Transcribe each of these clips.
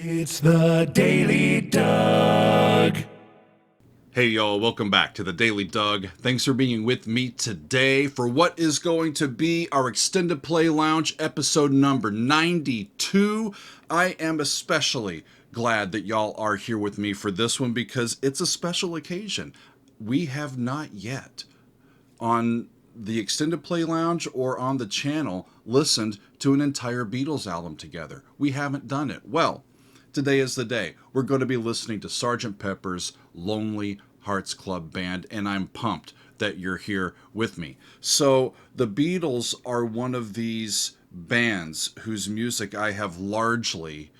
It's the Daily Doug. Hey y'all, welcome back to the Daily Doug. Thanks for being with me today for what is going to be our Extended Play Lounge episode number 92. I am especially glad that y'all are here with me for this one because it's a special occasion. We have not yet on the Extended Play Lounge or on the channel listened to an entire Beatles album together. We haven't done it. Well, today is the day. We're going to be listening to Sgt. Pepper's Lonely Hearts Club Band, and I'm pumped that you're here with me. So, the Beatles are one of these bands whose music I have largely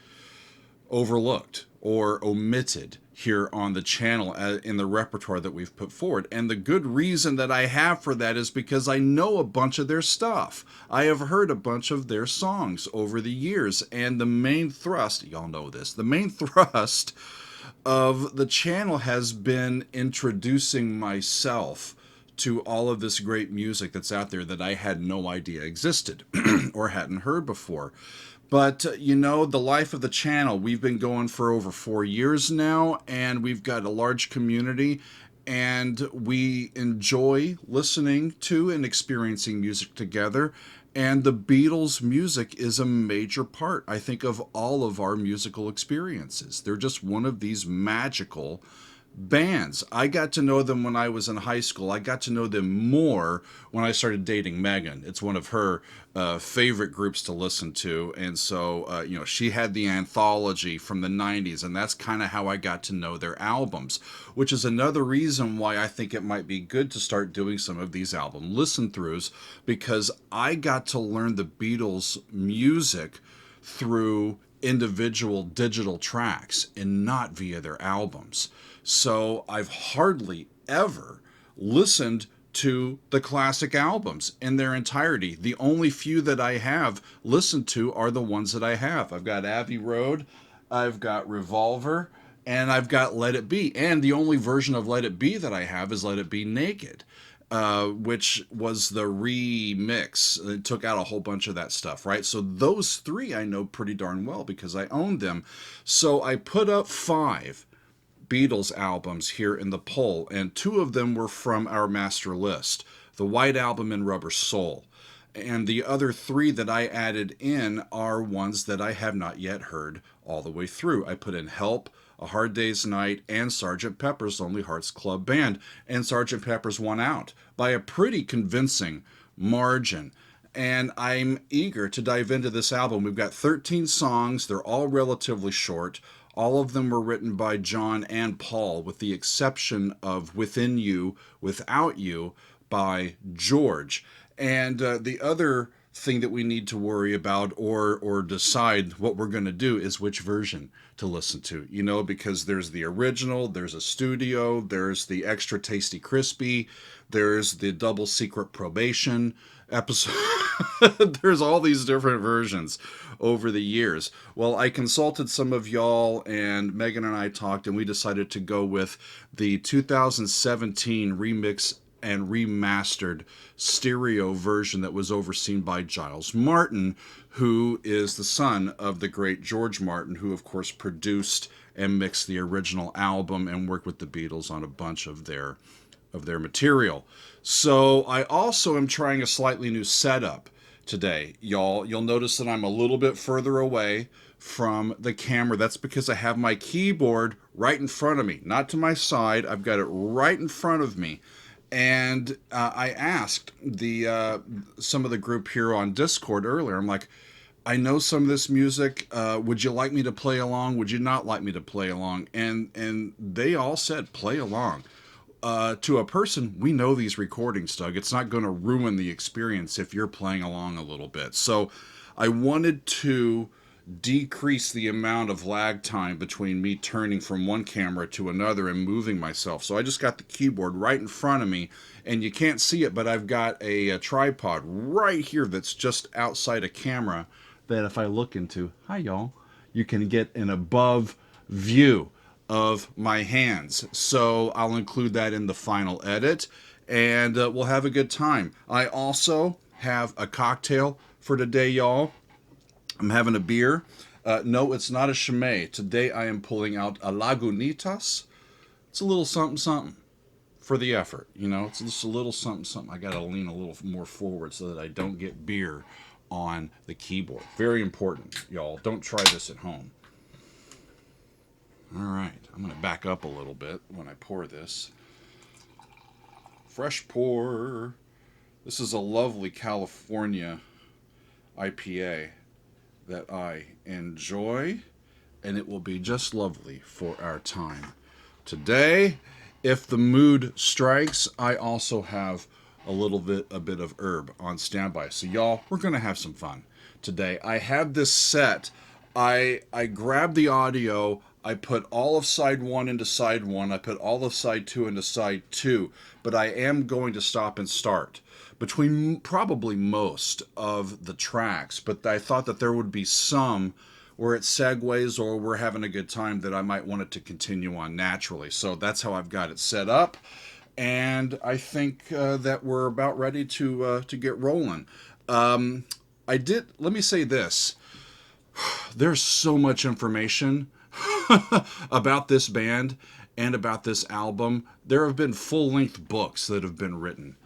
overlooked or omitted here on the channel in the repertoire that we've put forward. And the good reason that I have for that is because I know a bunch of their stuff. I have heard a bunch of their songs over the years. And the main thrust, y'all know this, the main thrust of the channel has been introducing myself to all of this great music that's out there that I had no idea existed or hadn't heard before. But, the life of the channel, we've been going for over 4 years now, and we've got a large community, and we enjoy listening to and experiencing music together. And the Beatles' music is a major part, I think, of all of our musical experiences. They're just one of these magical bands. I got to know them when I was in high school. I got to know them more when I started dating Megan. It's one of her favorite groups to listen to. And so, she had the anthology from the 90s, and that's kind of how I got to know their albums, which is another reason why I think it might be good to start doing some of these album listen-throughs, because I got to learn the Beatles' music through individual digital tracks and not via their albums. So I've hardly ever listened to the classic albums in their entirety. The only few that I have listened to are the ones that I have. I've got Abbey Road, I've got Revolver, and I've got Let It Be. And the only version of Let It Be that I have is Let It Be Naked. Which was the remix. It took out a whole bunch of that stuff, right? So those three I know pretty darn well because I own them. So I put up 5 Beatles albums here in the poll, and 2 of them were from our master list, the White Album and Rubber Soul. And the other 3 that I added in are ones that I have not yet heard all the way through. I put in Help, A Hard Day's Night, and Sgt. Pepper's Lonely Hearts Club Band. And Sgt. Pepper's won out by a pretty convincing margin. And I'm eager to dive into this album. We've got 13 songs. They're all relatively short. All of them were written by John and Paul, with the exception of Within You, Without You by George. And the other thing that we need to worry about or decide what we're going to do is which version to listen to, because there's the original, there's a studio, there's the extra tasty crispy, there's the double secret probation episode. There's all these different versions over the years. Well, I consulted some of y'all, and Megan and I talked, and we decided to go with the 2017 remix and remastered stereo version that was overseen by Giles Martin, who is the son of the great George Martin, who of course produced and mixed the original album and worked with the Beatles on a bunch of their material. So I also am trying a slightly new setup today, y'all. You'll notice that I'm a little bit further away from the camera. That's because I have my keyboard right in front of me, not to my side. I've got it right in front of me. And I asked some of the group here on Discord earlier, I'm like, I know some of this music. Would you like me to play along? Would you not like me to play along? And they all said, play along. To a person, we know these recordings, Doug. It's not going to ruin the experience if you're playing along a little bit. So I wanted to decrease the amount of lag time between me turning from one camera to another and moving myself. So I just got the keyboard right in front of me, and you can't see it, but I've got a tripod right here that's just outside a camera that if I look into, hi y'all, you can get an above view of my hands. So I'll include that in the final edit, and we'll have a good time. I also have a cocktail for today, y'all. I'm having a beer. No, it's not a Chimay. Today I am pulling out a Lagunitas. It's a little something something for the effort. It's just a little something something. I got to lean a little more forward so that I don't get beer on the keyboard. Very important, y'all. Don't try this at home. All right, I'm going to back up a little bit when I pour this. Fresh pour. This is a lovely California IPA that I enjoy, and it will be just lovely for our time today. If the mood strikes, I also have a bit of herb on standby. So y'all, we're going to have some fun today. I have this set. I grabbed the audio. I put all of side 1 into side 1. I put all of side 2 into side 2. But I am going to stop and start between probably most of the tracks. But I thought that there would be some where it segues or we're having a good time that I might want it to continue on naturally. So that's how I've got it set up. And I think that we're about ready to get rolling. Let me say this. There's so much information about this band and about this album. There have been full-length books that have been written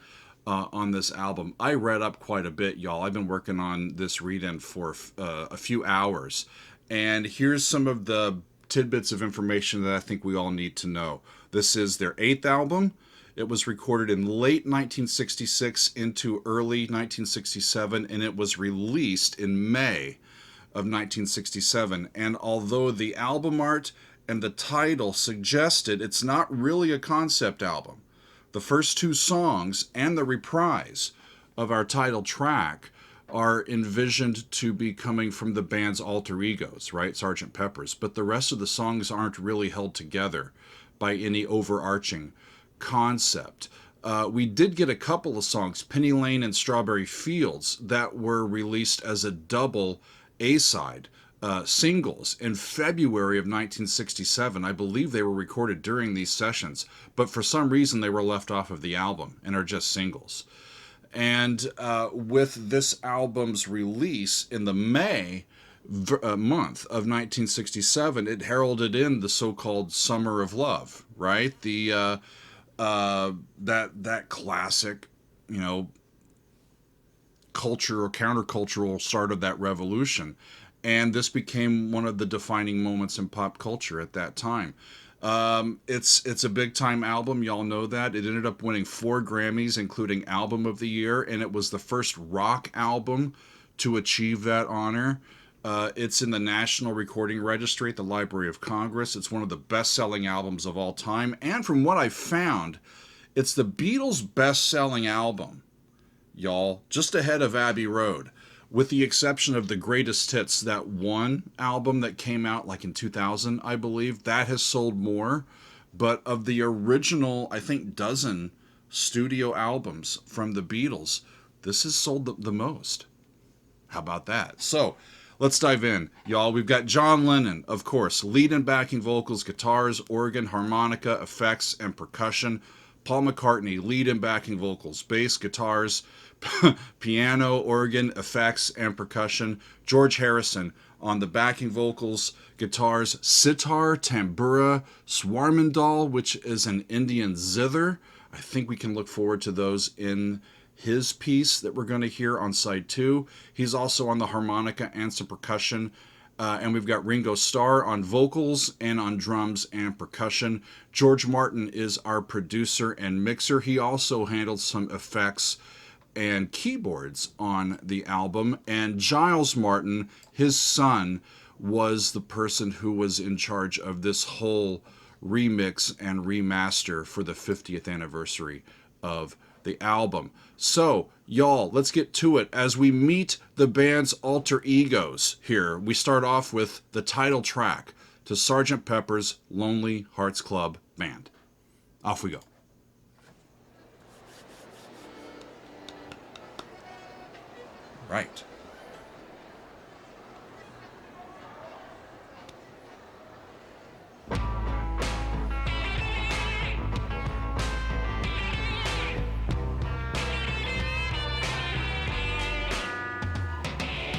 on this album. I read up quite a bit, y'all. I've been working on this read-in for a few hours. And here's some of the tidbits of information that I think we all need to know. This is their 8th album. It was recorded in late 1966 into early 1967, and it was released in May of 1967. And although the album art and the title suggested it's not really a concept album, the first 2 songs and the reprise of our title track are envisioned to be coming from the band's alter egos, right? Sgt. Pepper's. But the rest of the songs aren't really held together by any overarching concept. We did get a couple of songs, Penny Lane and Strawberry Fields, that were released as a double A-side singles in February of 1967. I believe they were recorded during these sessions, but for some reason they were left off of the album and are just singles. And with this album's release in the May month of 1967, it heralded in the so-called Summer of Love, right? The that classic, culture or countercultural start of that revolution. And this became one of the defining moments in pop culture at that time. It's a big time album, y'all know that. It ended up winning 4 Grammys, including Album of the Year, and it was the first rock album to achieve that honor. It's in the National Recording Registry at the Library of Congress. It's one of the best-selling albums of all time, and from what I found, it's the Beatles' best-selling album, y'all, just ahead of Abbey Road, with the exception of the Greatest Hits, that one album that came out like in 2000, I believe. That has sold more. But of the original, I think, dozen studio albums from the Beatles, this has sold the most. How about that? So, let's dive in, y'all. We've got John Lennon, of course, lead and backing vocals, guitars, organ, harmonica, effects, and percussion. Paul McCartney, lead and backing vocals, bass, guitars, piano, organ, effects, and percussion. George Harrison on the backing vocals, guitars, sitar, tambura, swarmandal, which is an Indian zither. I think we can look forward to those in his piece that we're going to hear on side 2. He's also on the harmonica and some percussion. And we've got Ringo Starr on vocals and on drums and percussion. George Martin is our producer and mixer. He also handled some effects and keyboards on the album. And Giles Martin, his son, was the person who was in charge of this whole remix and remaster for the 50th anniversary of the album. So, y'all, let's get to it as we meet the band's alter egos here. We start off with the title track to Sgt. Pepper's Lonely Hearts Club Band. Off we go. Right.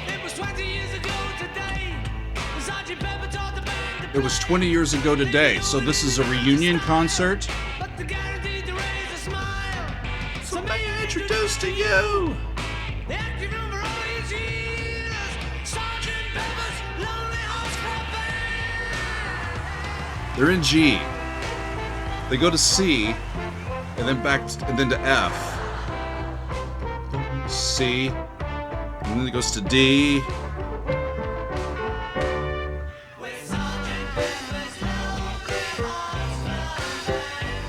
It was 20 years ago today. The It was 20 years ago today, so this is a reunion concert. So may I introduce to you? They're in G. They go to C, and then back, and then to F. C, and then it goes to D.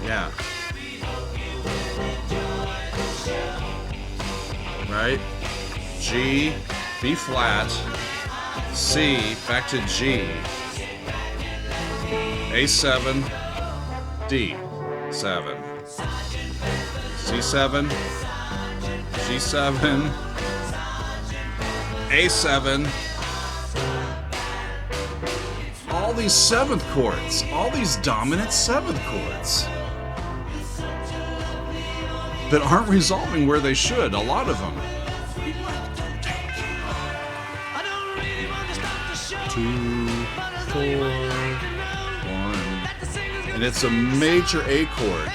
Yeah. Right? G, B flat, C, back to G, A7, D7, C7, G7, A7, all these seventh chords, all these dominant seventh chords that aren't resolving where they should, a lot of them. 2, 4, 1, and it's a major A chord.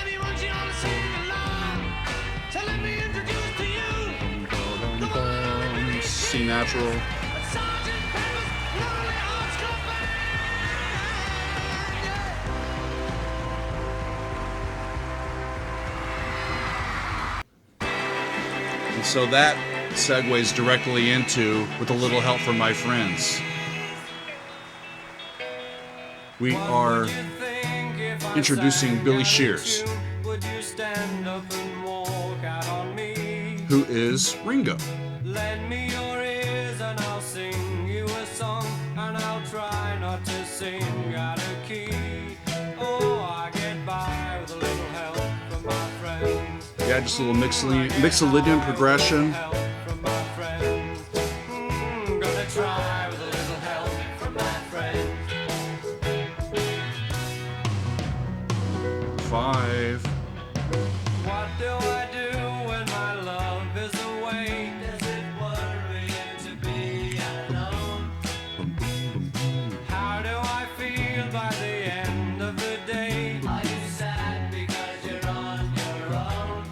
C natural. And so that segues directly into With a Little Help from My Friends. We are introducing Billy Shears, who is Ringo. Lend me your ears and I'll sing you a song, and I'll try not to sing out of key. Oh, I get by with a little help from my friends. Yeah, just a little mixolydian progression. Help from my friends. Gonna try with a little help from my friends. 5. What do I do when my love is away? Does it worry you to be alone? How do I feel by the end of the day? Are you sad because you're on your own?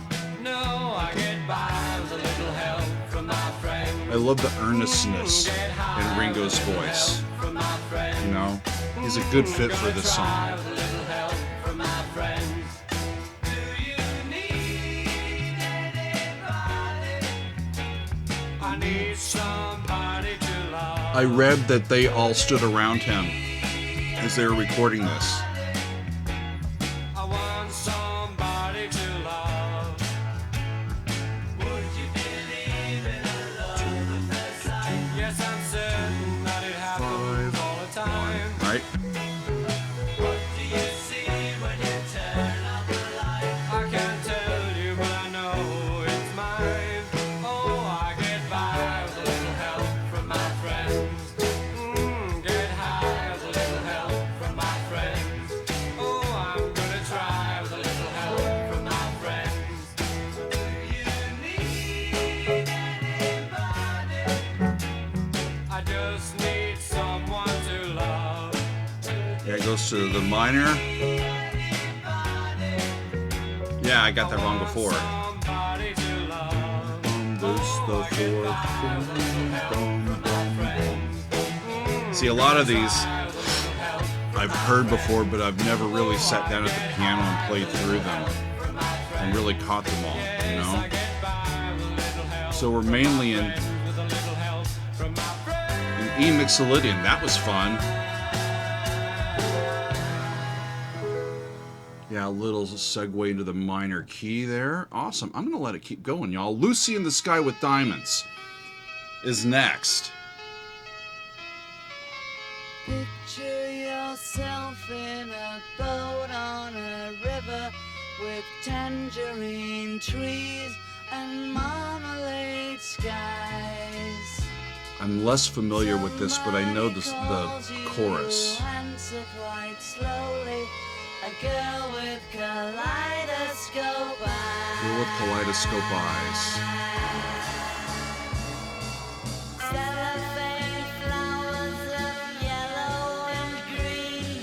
No, I get by with a little help from my friends. I love the earnestness in Ringo's voice. From my friends. You know, he's a good fit for this song. With a little help from my friends. I need somebody to love. I read that they all stood around him as they were recording this. I want somebody to love. Would you believe in a love at first sight? Yes, I'm certain that it happens 5, all the time. right? What do you see when you turn up the light? I can't tell you, but I know it's mine. Oh, I get by with a little help from my friends. Get high with a little help from my friends. Oh, I'm gonna try with a little help from my friends. Do you need anybody? I just need someone to love. Yeah, it goes to the minor. Yeah, I got that wrong before. Somebody to love. This, the 4. See, a lot of these I've heard before, but I've never really sat down at the piano and played through them and really caught them all, you know? So we're mainly in E mixolydian. That was fun. Yeah, a little segue into the minor key there. Awesome. I'm going to let it keep going, y'all. Lucy in the Sky with Diamonds is next. Picture yourself in a boat on a river with tangerine trees and marmalade skies. I'm less familiar with this, but I know the chorus. Answer quite slowly. A girl with kaleidoscope eyes. Girl with kaleidoscope eyes. Cellophane flowers of yellow and green.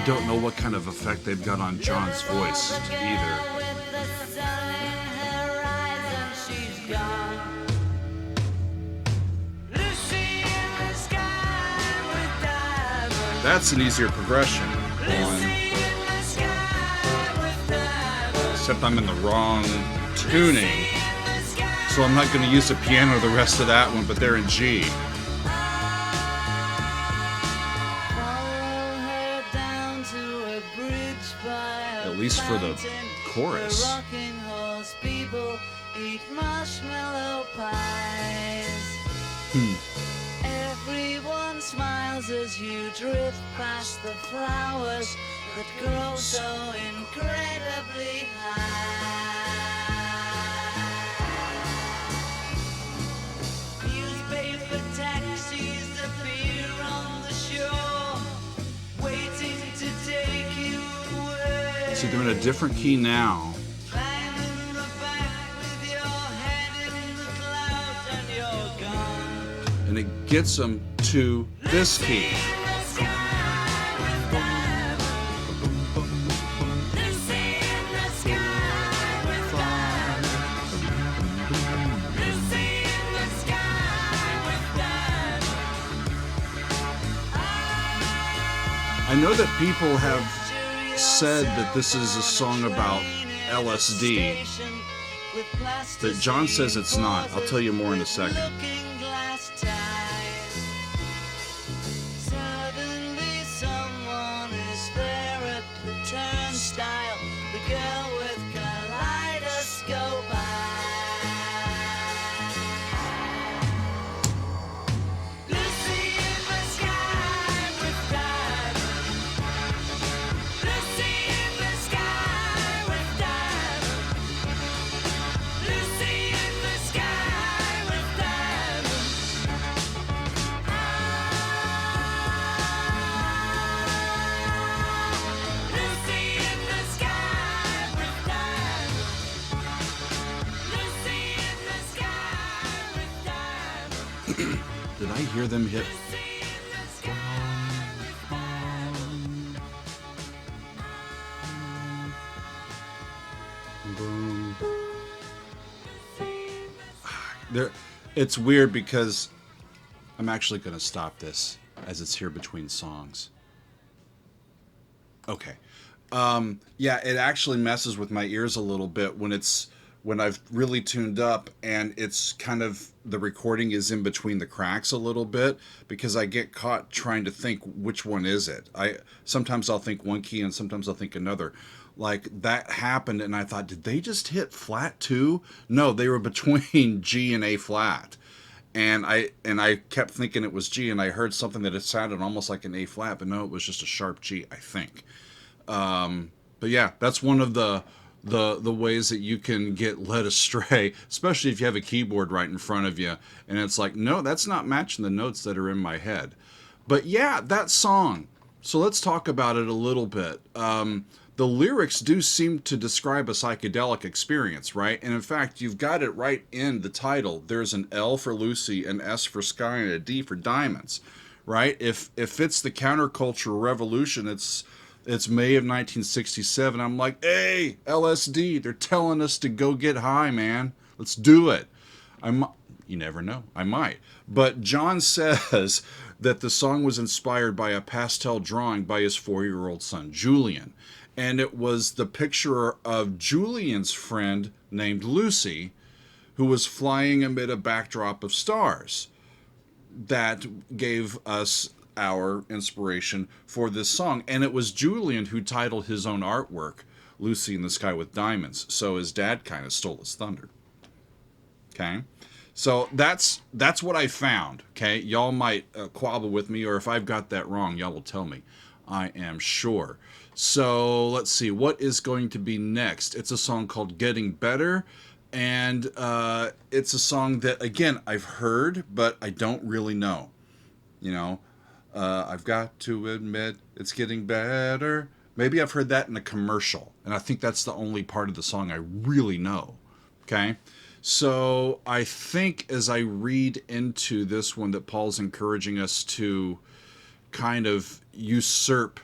don't know what kind of effect they've got on John's voice either. With the sun in her eyes and she's gone. Lucy in the sky with diamonds. That's an easier progression. Lucy in the sky with diamonds. Except I'm in the wrong tuning. In the sky. So I'm not going to use the piano the rest of that one, but they're in G. Follow her down to a bridge by a At least for the fountain. chorus. The rocking horse people eat marshmallow pies. Everyone smiles as you drift past the flowers that grow so incredibly high. Newspaper taxis appear on the shore, waiting to take you away. See, they're in a different key now. Lying in the back with your head in the clouds and you're gone. And it gets them to this key. In the sky with diamonds. Lucy in the sky with diamonds. Lucy in the sky with diamonds. I know that people have said that this is a song about LSD, but John says it's not. I'll tell you more in a second. Looking glass ties. Suddenly someone is there at the turnstile. The girl with kaleidoscope eyes. Lucy in the sky with diamonds. Lucy in the sky with diamonds. Lucy in the sky with diamonds. Lucy in the sky with diamonds. Lucy in the sky with diamonds. Did I hear them hit? Lucy in the sky with diamonds. Boom. There, it's weird because I'm actually going to stop this as it's here between songs. Okay. Yeah, it actually messes with my ears a little bit when I've really tuned up and it's kind of the recording is in between the cracks a little bit because I get caught trying to think which one is it. Sometimes I'll think one key and sometimes I'll think another. Like that happened and I thought, did they just hit flat too? No, they were between G and A flat. And I kept thinking it was G and I heard something that it sounded almost like an A flat, but no, it was just a sharp G, I think. But yeah, that's one of the ways that you can get led astray, especially if you have a keyboard right in front of you and it's like, no, that's not matching the notes that are in my head. But yeah, that song. So let's talk about it a little bit. The lyrics do seem to describe a psychedelic experience, right? And in fact, you've got it right in the title. There's an L for Lucy, an S for Sky, and a D for Diamonds, right? If it's the counterculture revolution, it's May of 1967. I'm like, hey, LSD, they're telling us to go get high, man. Let's do it. You never know. I might. But John says that the song was inspired by a pastel drawing by his 4-year-old son, Julian. And it was the picture of Julian's friend named Lucy, who was flying amid a backdrop of stars. That gave us our inspiration for this song. And it was Julian who titled his own artwork, Lucy in the Sky with Diamonds. So his dad kind of stole his thunder. Okay? So that's what I found. Okay? Y'all might quabble with me, or if I've got that wrong, y'all will tell me. I am sure. So let's see, what is going to be next? It's a song called Getting Better, and it's a song that, again, I've heard, but I don't really know. You know, I've got to admit it's getting better. Maybe I've heard that in a commercial, and I think that's the only part of the song I really know. Okay? So I think as I read into this one that Paul's encouraging us to kind of usurp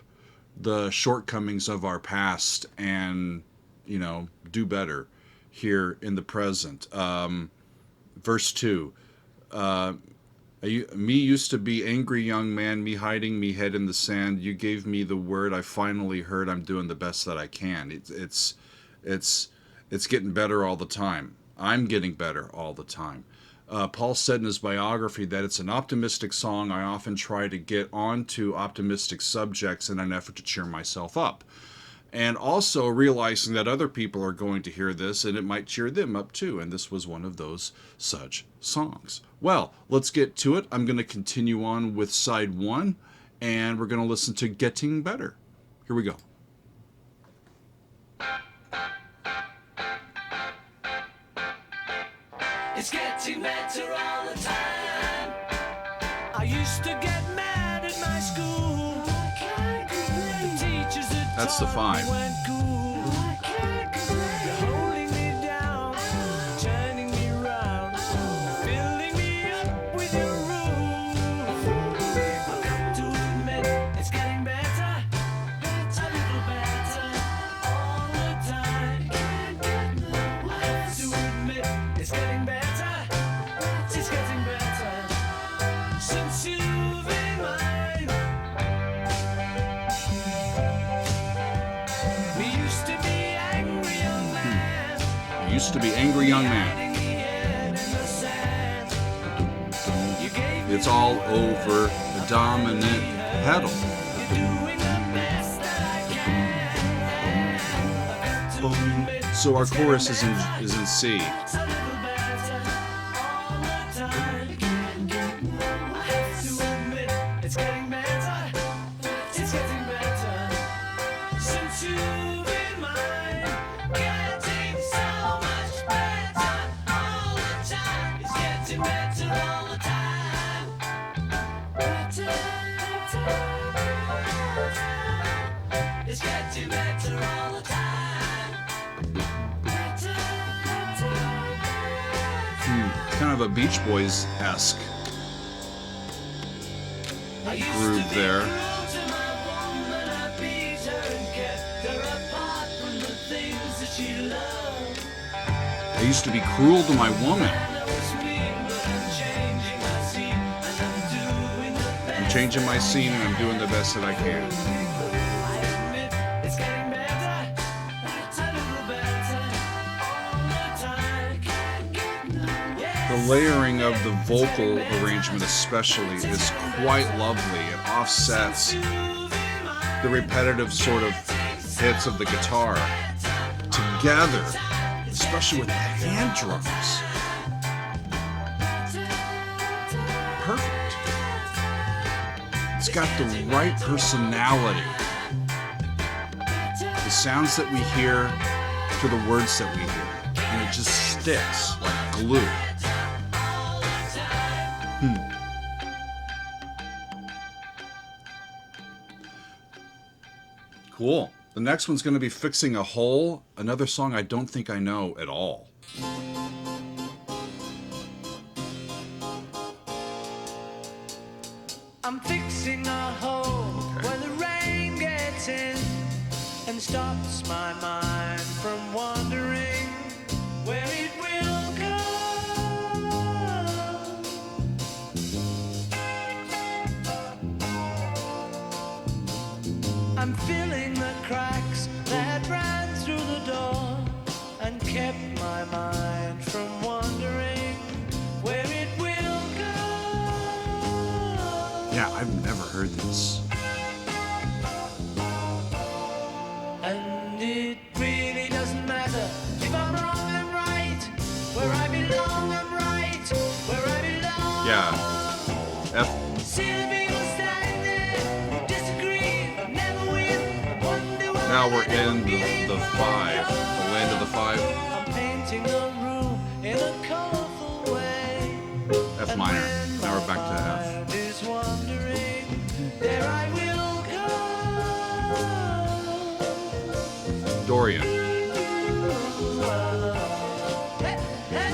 the shortcomings of our past and, you know, do better here in the present. Verse 2. Me used to be angry young man, me hiding me head in the sand. You gave me the word, I finally heard. I'm doing the best that I can. It's getting better all the time. I'm getting better all the time. Paul said in his biography that it's an optimistic song. I often try to get onto optimistic subjects in an effort to cheer myself up. And also realizing that other people are going to hear this and it might cheer them up too. And this was one of those such songs. Well, let's get to it. I'm going to continue on with side 1 and we're going to listen to Getting Better. Here we go. It's getting better all the time. I used to get mad at my school. The teachers that That's the 5. weren't cool. They're holding me down, turning me round, filling me up with your rules. I've got to admit, it's getting better, a little better all the time. I have to admit, it's getting better. It's getting better since you've been mine. We used to be angry young man. Used to be angry young man. Hiding the head in the sand. You gave me It's all over the dominant pedal. doing the best that I can. I've got to admit, So our chorus is in C. it's a little better all the time. I have to admit, it's getting better. It's getting better since you've been mine. Getting so much better all the time. It's getting better all the time. Better. It's getting better all the time. Better. Kind of a Beach Boys-esque groove there. I used to be cruel to my woman. I'm changing my scene and I'm doing the best that I can. The layering of the vocal arrangement especially is quite lovely. It offsets the repetitive sort of hits of the guitar together, especially with the hand drums. Perfect. It's got the right personality. The sounds that we hear to the words that we hear. And it just sticks like glue. Cool. The next one's going to be Fixing a Hole, another song I don't think I know at all. I'm fixing a hole where the rain gets in and stops my mind from wondering where it will go. I'm filling the cracks that ran through the door and kept my mind from wondering where it will go. Yeah, I've never heard this. And it really doesn't matter if I'm wrong, I'm right. Where I belong, I'm right. Where I belong. Yeah. F. Sylvie was standing there, disagree, never win. Wonder why Now we're in they the 5. The land of the 5. I'm painting a room in a colorful way. F minor. Now we're back to F. Mind is wandering, there I will go. Dorian. Hey, hey,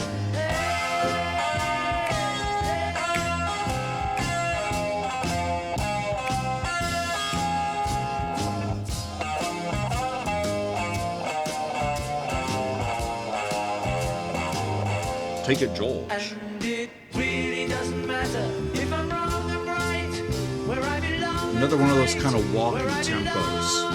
Take it, George. And it really doesn't matter if I'm wrong, I'm right. Where I belong. Another one of those kind of walking tempos.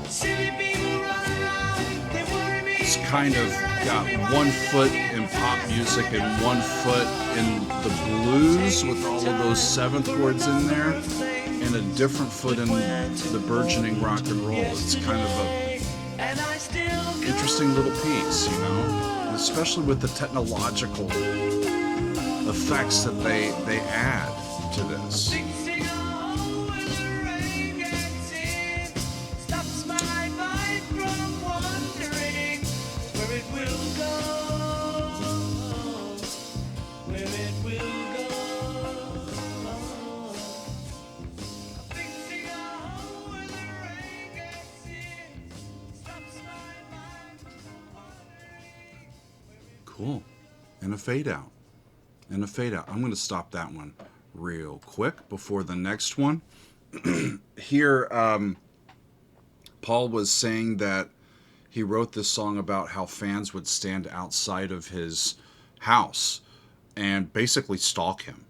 Silly people run around, they worry me. It's kind of got one foot in pop music and one foot in the blues with all of those seventh chords in there, and a different foot in the burgeoning rock and roll. It's kind of a interesting little piece, you know, especially with the technological effects that they add to this. Cool. And a fade out. And a fade out. I'm going to stop that one real quick before the next one. Here, Paul was saying that he wrote this song about how fans would stand outside of his house and basically stalk him.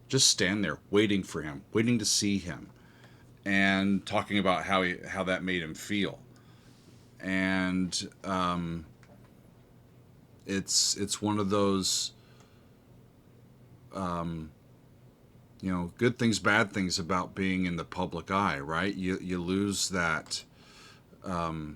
Just stand there waiting for him, waiting to see him, and talking about how that made him feel. And it's one of those, you know, good things, bad things about being in the public eye, right? You lose that, that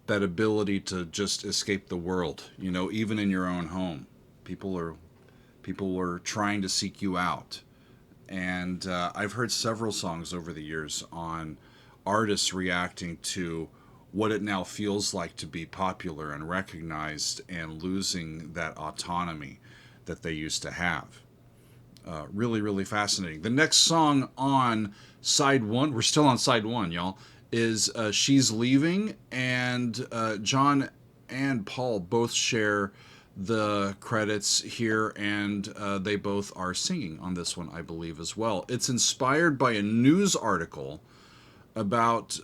ability to just escape the world, you know, even in your own home. People are trying to seek you out. And I've heard several songs over the years on artists reacting to what it now feels like to be popular and recognized and losing that autonomy that they used to have. Really, really fascinating. The next song on side one, we're still on side one, y'all, is She's Leaving, and John and Paul both share the credits here, and they both are singing on this one, I believe, as well. It's inspired by a news article about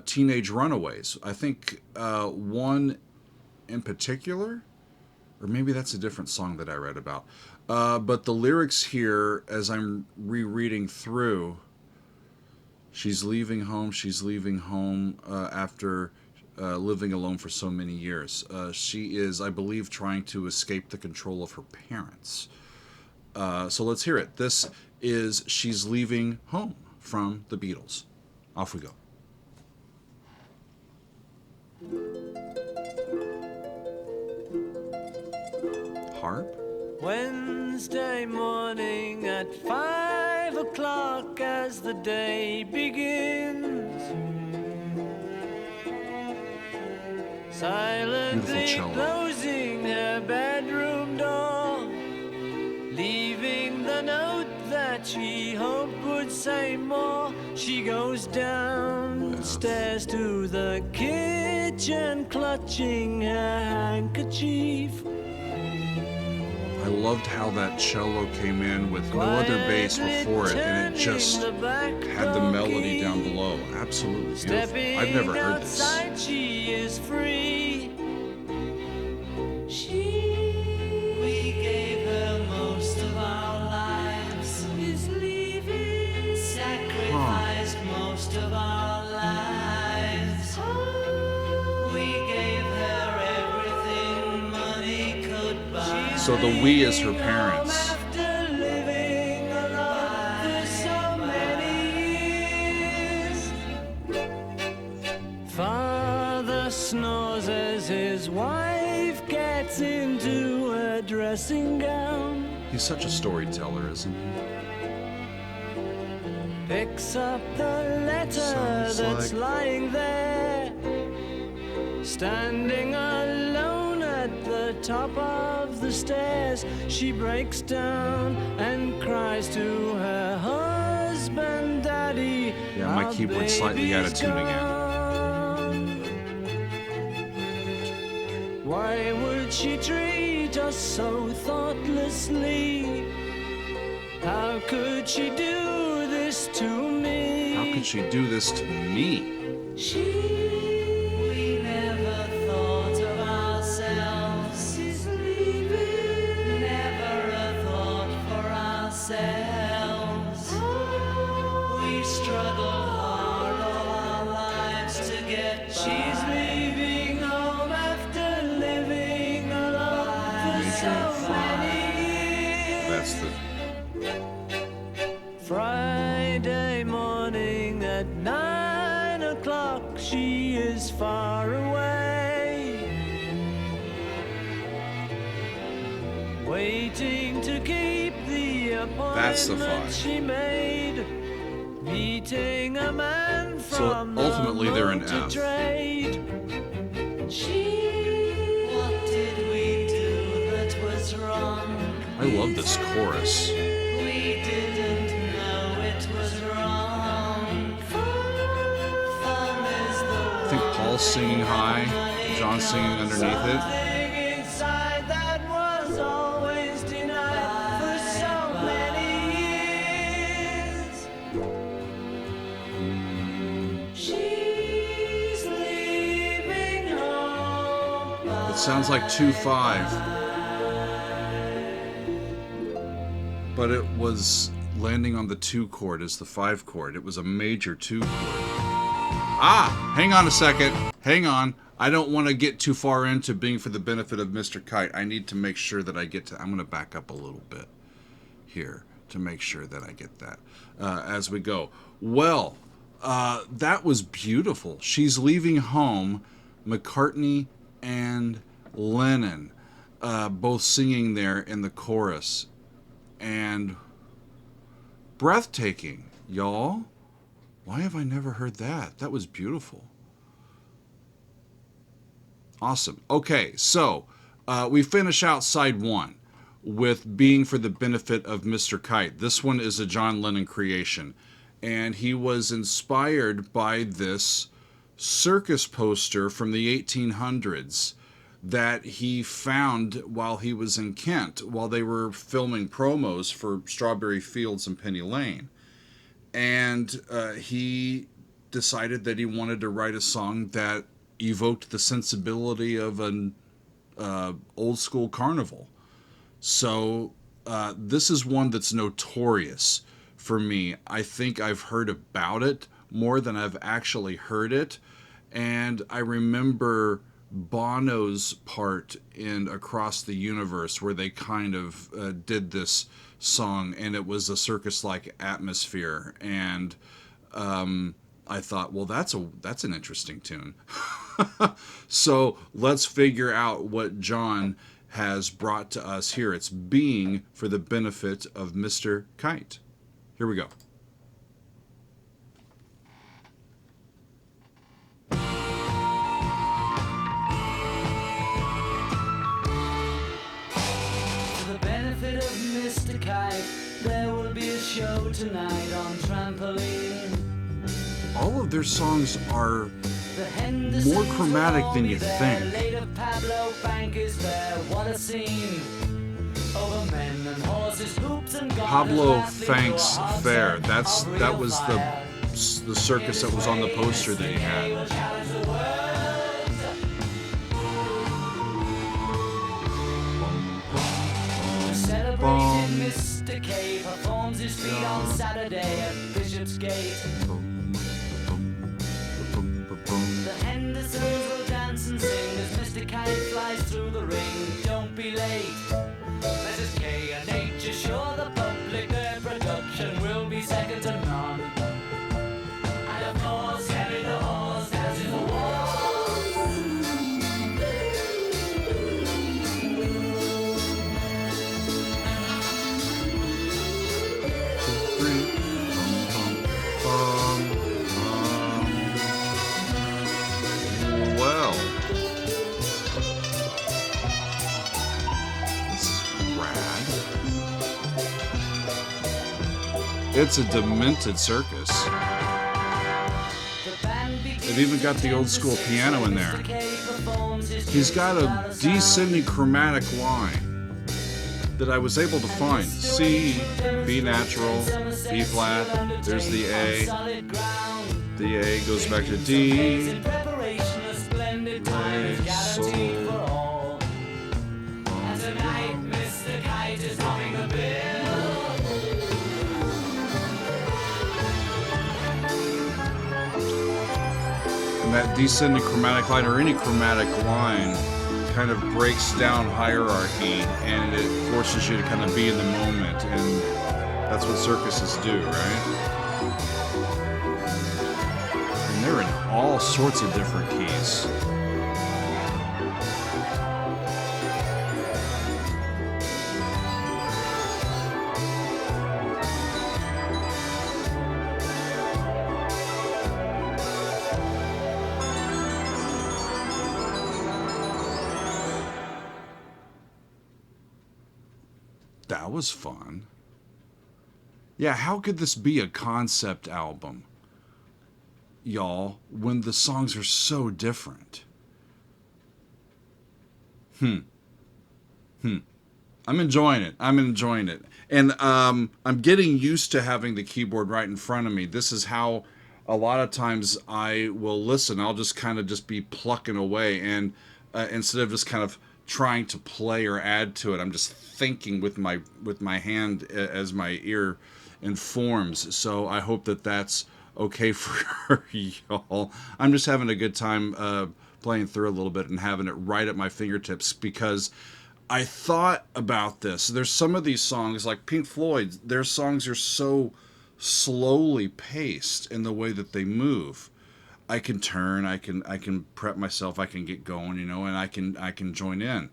teenage runaways. I think one in particular, or maybe that's a different song that I read about. But the lyrics here, as I'm rereading through, she's leaving home after living alone for so many years. She is, I believe, trying to escape the control of her parents. So let's hear it. This is She's Leaving Home from the Beatles. Off we go. Harp? Wednesday morning at 5 o'clock as the day begins. Silently cello. closing her bedroom door, leaving the note that she hoped would say more. She goes downstairs to the kitchen, clutching her handkerchief. I loved how that cello came in with no other bass before it, and it just had the melody down below. Absolutely beautiful. I've never heard this. Outside, she is free. We gave her most of our lives. Is leaving. Sacrificed most of our lives. We gave her everything money could buy. So the we is her parents. After living alone for so many years. Father snores as his wife gets into a dressing gown. He's such a storyteller, isn't he? Picks up the letter Sounds that's like- lying there, standing alone at the top of the stairs. She breaks down and cries to her husband, Daddy. Yeah, my our keyboard's slightly out of baby's tune again. gone. Why would she treat us so thoughtlessly? How could she do this to me? How could she do this to me? We never thought of ourselves. We struggle hard all our lives to get by. She's leaving home after living alone for so many years. That's the Friday morning at 9 o'clock, she is far away, waiting to keep the That's the appointment five. she made, meeting a man So from ultimately the they're an motor F. trade. What did we do that was wrong? I love this chorus. We didn't know it was wrong. Fun is the I think Paul's singing high, John's singing underneath it. something inside that was always denied for so many years. She's leaving home. It sounds like 2-5, but it was landing on the 2 chord as the 5 chord. It was a major 2 chord. Ah, hang on a second. Hang on. I don't want to get too far into being for the benefit of Mr. Kite. I need to make sure that I get to... I'm going to back up a little bit here to make sure that I get that as we go. Well, that was beautiful. She's leaving home. McCartney and Lennon both singing there in the chorus. And breathtaking, y'all. Why have I never heard that? That was beautiful. Awesome. Okay, so we finish out side 1 with being for the benefit of Mr. Kite. This one is a John Lennon creation, and he was inspired by this circus poster from the 1800s that he found while he was in Kent, while they were filming promos for Strawberry Fields and Penny Lane. And he decided that he wanted to write a song that evoked the sensibility of an old school carnival. So this is one that's notorious for me. I think I've heard about it more than I've actually heard it. And I remember Bono's part in Across the Universe, where they kind of did this song, and it was a circus-like atmosphere. And I thought, well, that's an interesting tune. So let's figure out what John has brought to us here. It's being for the benefit of Mr. Kite. Here we go. For the benefit of Mr. Kite, there will be a show tonight on trampoline. All of their songs are The Hendersons more chromatic will than be you there. think. Later Pablo Bank is there. What a scene. Over men and horses, hoops and garters, Pablo lastly, Fank's to a hard Fair. set That of real was fire. the circus that was on the poster that he They had. will challenge the world. Celebrating Mr. K performs his feat on Saturday at Bishopsgate. The Hendersons will dance and sing as Mr. Kite flies through the ring. Don't be late. Mrs. K and H assure the public their production will be second to none. And of course, Henry the Horse dances the waltz. Well, this is rad. It's a demented circus. They've even got the old school piano in there. He's got a descending chromatic line that I was able to find. C, B natural, B flat, there's the A. The A goes back to D, A, sol, that descending chromatic line, or any chromatic line, kind of breaks down hierarchy, and it forces you to kind of be in the moment, and that's what circuses do, right? And they're in all sorts of different keys. That was fun. Yeah, how could this be a concept album, y'all, when the songs are so different? I'm enjoying it. I'm enjoying it. And I'm getting used to having the keyboard right in front of me. This is how a lot of times I will listen. I'll just kind of just be plucking away, and instead of just kind of trying to play or add to it, I'm just thinking with my hand as my ear informs. So I hope that that's okay for y'all. I'm just having a good time playing through a little bit and having it right at my fingertips, because I thought about this. There's some of these songs, like Pink Floyd, their songs are so slowly paced in the way that they move. I can turn, I can prep myself, I can get going, and I can join in.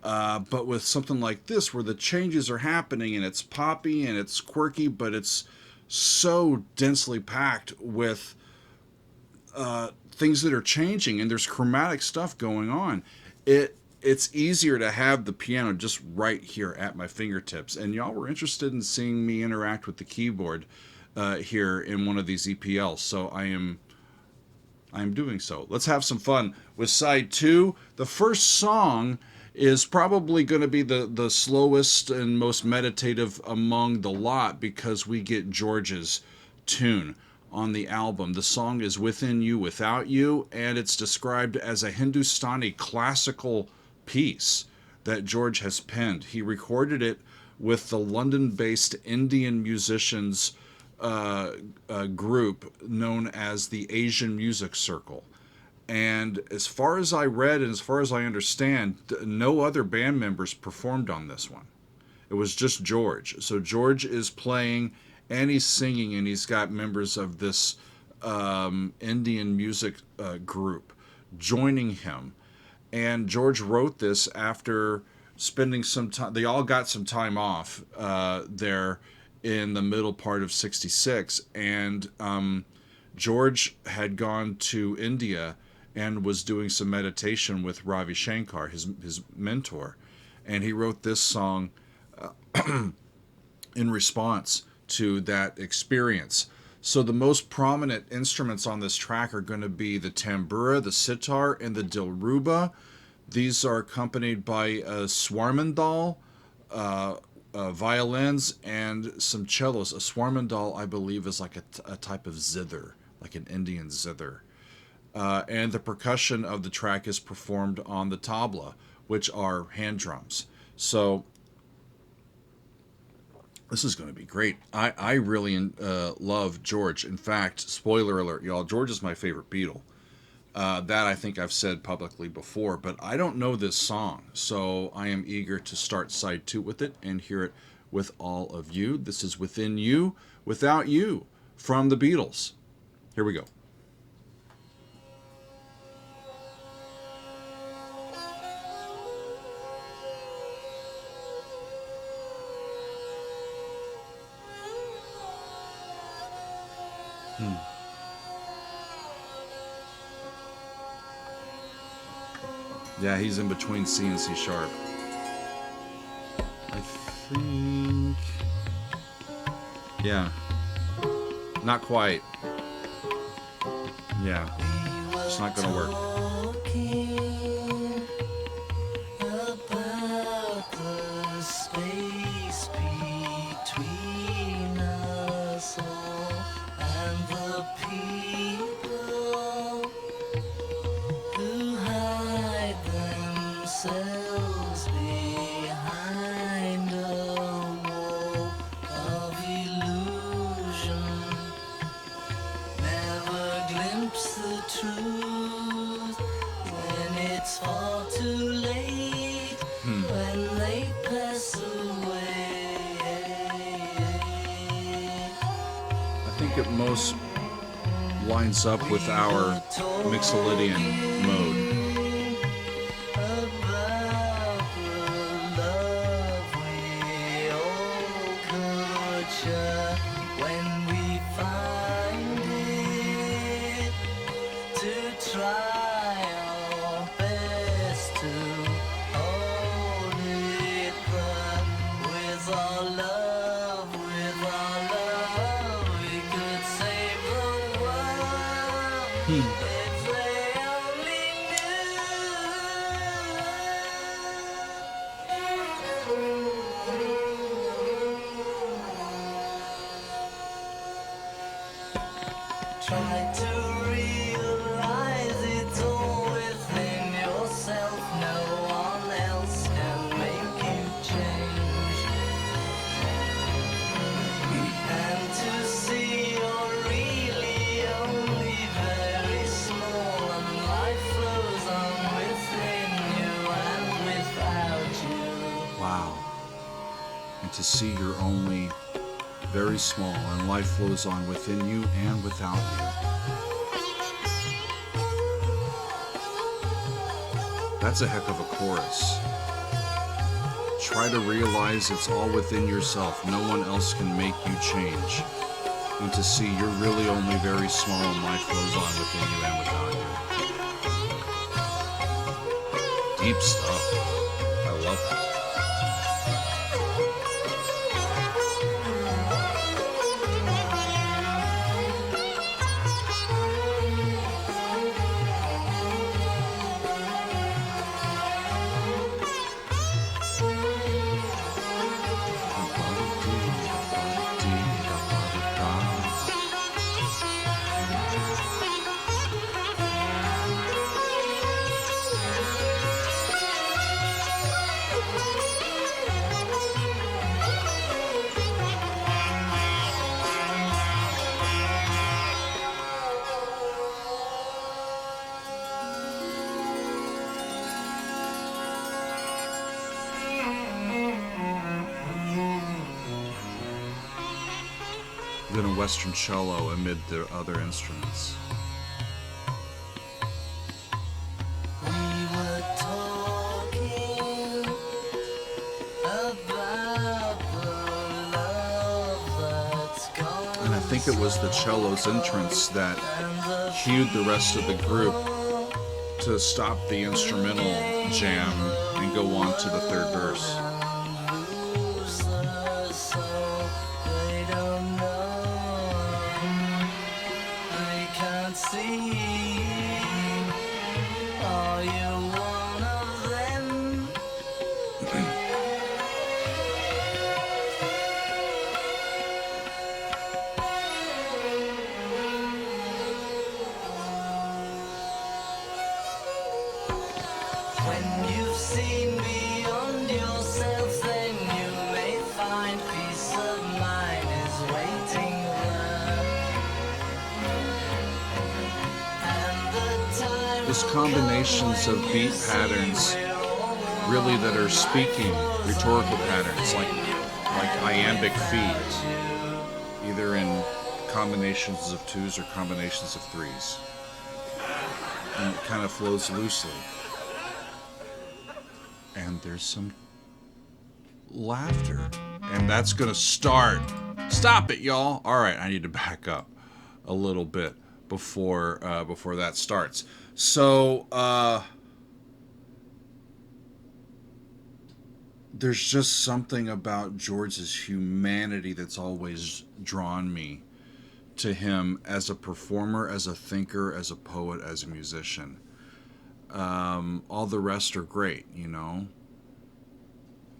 But with something like this, where the changes are happening and it's poppy and it's quirky, but it's so densely packed with things that are changing, and there's chromatic stuff going on, it's easier to have the piano just right here at my fingertips. And y'all were interested in seeing me interact with the keyboard here in one of these EPLs, so I'm doing so. Let's have some fun with side 2. The first song is probably going to be the slowest and most meditative among the lot, because we get George's tune on the album. The song is Within You, Without You, and it's described as a Hindustani classical piece that George has penned. He recorded it with the London-based Indian musicians group known as the Asian Music Circle. And as far as I read and as far as I understand, no other band members performed on this one. It was just George. So George is playing and he's singing, and he's got members of this Indian music group joining him. And George wrote this after spending some time. They all got some time off there in the middle part of '66, and George had gone to India and was doing some meditation with Ravi Shankar, his mentor, and he wrote this song in response to that experience. So the most prominent instruments on this track are going to be the tambura, the sitar, and the dilruba. These are accompanied by swarmandal, violins, and some cellos. A swarmandal, I believe, is like a type of zither, like an Indian zither. And the percussion of the track is performed on the tabla, which are hand drums. So this is going to be great. I really love George. In fact, spoiler alert, y'all, George is my favorite Beatle. That I think I've said publicly before, but I don't know this song, so I am eager to start side 2 with it and hear it with all of you. This is Within You, Without You from the Beatles. Here we go. Yeah, he's in between C and C sharp. I think... Yeah. Not quite. Yeah. It's not gonna work. About the space between us all and the people who hide themselves behind a wall of illusion, never glimpse the truth. think it most lines up with our Mixolydian mode. Try to realize it's all within yourself. No one else can make you change. And to see you're really only very small, and life flows on within you and without you. Wow. And to see you're only very small, and life flows on within you and without you. That's a heck of a chorus. Try to realize it's all within yourself. No one else can make you change. And to see you're really only very small, and life flows on within you and without you. Deep stuff. I love it. Then a Western cello amid the other instruments. We were talking about the love that's gone. And I think it was the cello's entrance that cued the rest of the group to stop the instrumental jam and go on to the third verse. There's combinations of beat patterns really that are speaking rhetorical patterns like iambic feet, either in combinations of twos or combinations of threes, and it kind of flows loosely. And there's some laughter, and that's gonna start. Stop it, y'all. All right, I need to back up a little bit before that starts. So there's just something about George's humanity that's always drawn me to him as a performer, as a thinker, as a poet, as a musician. All the rest are great, you know.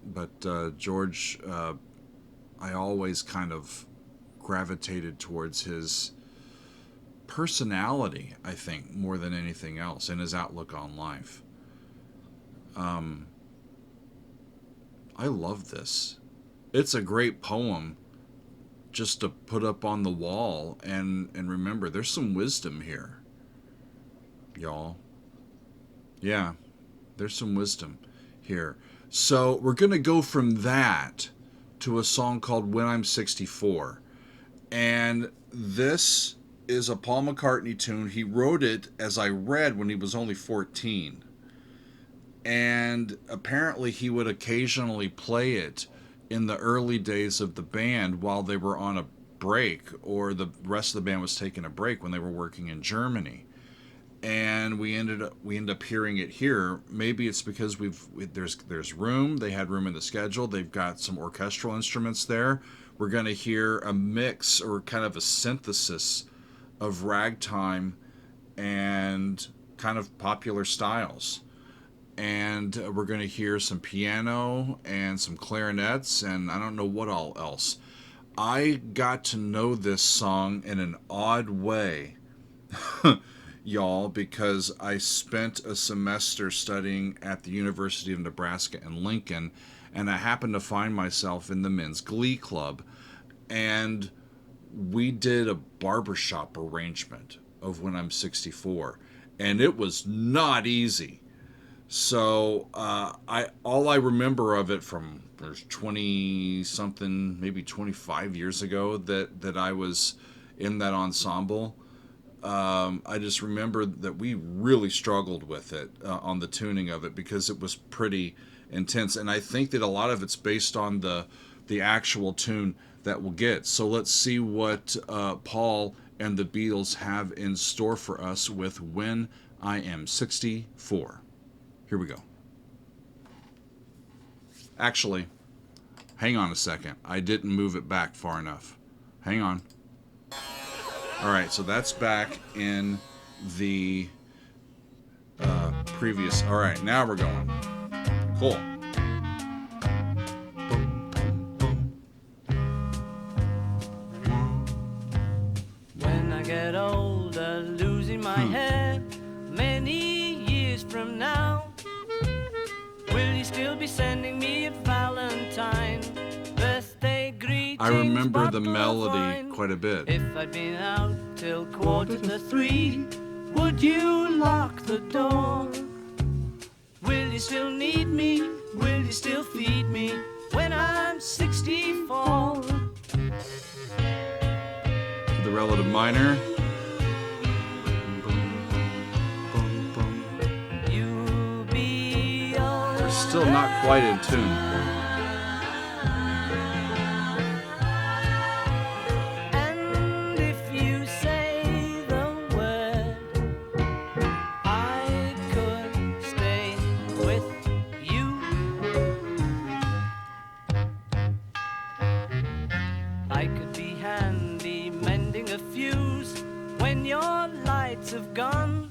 But George, I always kind of gravitated towards his personality, I think, more than anything else, and his outlook on life. I love this. It's a great poem just to put up on the wall and remember there's some wisdom here, y'all. Yeah, there's some wisdom here. So we're going to go from that to a song called When I'm 64. And this is a Paul McCartney tune. He wrote it, as I read, when he was only 14. And apparently he would occasionally play it in the early days of the band while they were on a break, or the rest of the band was taking a break when they were working in Germany. And we end up hearing it here. Maybe it's because there's room. They had room in the schedule. They've got some orchestral instruments there. We're going to hear a mix, or kind of a synthesis, of ragtime and kind of popular styles. And we're going to hear some piano and some clarinets, and I don't know what all else. I got to know this song in an odd way, y'all, because I spent a semester studying at the University of Nebraska in Lincoln, and I happened to find myself in the men's glee club, and we did a barbershop arrangement of When I'm 64, and it was not easy. So all I remember of it from 20 something, maybe 25 years ago that I was in that ensemble. I just remember that we really struggled with it on the tuning of it, because it was pretty intense, and I think that a lot of it's based on the actual tune that we'll get. So let's see what Paul and the Beatles have in store for us with When I Am 64. Here we go. Actually, hang on a second. I didn't move it back far enough. Hang on. All right, so that's back in the previous. All right, now we're going. Cool. When I get older, losing my hair, many years from now, will you still be sending me a Valentine? Birthday greetings. I remember the bottle of melody wine. quite a bit. If I'd been out till 2:45, would you lock the door? Will you still need me? Will you still feed me when I'm 64? The relative minor. You'll be We're still not quite in tune. And if you say the word, I could stay with you. I could be handy mending a fuse when your lights have gone.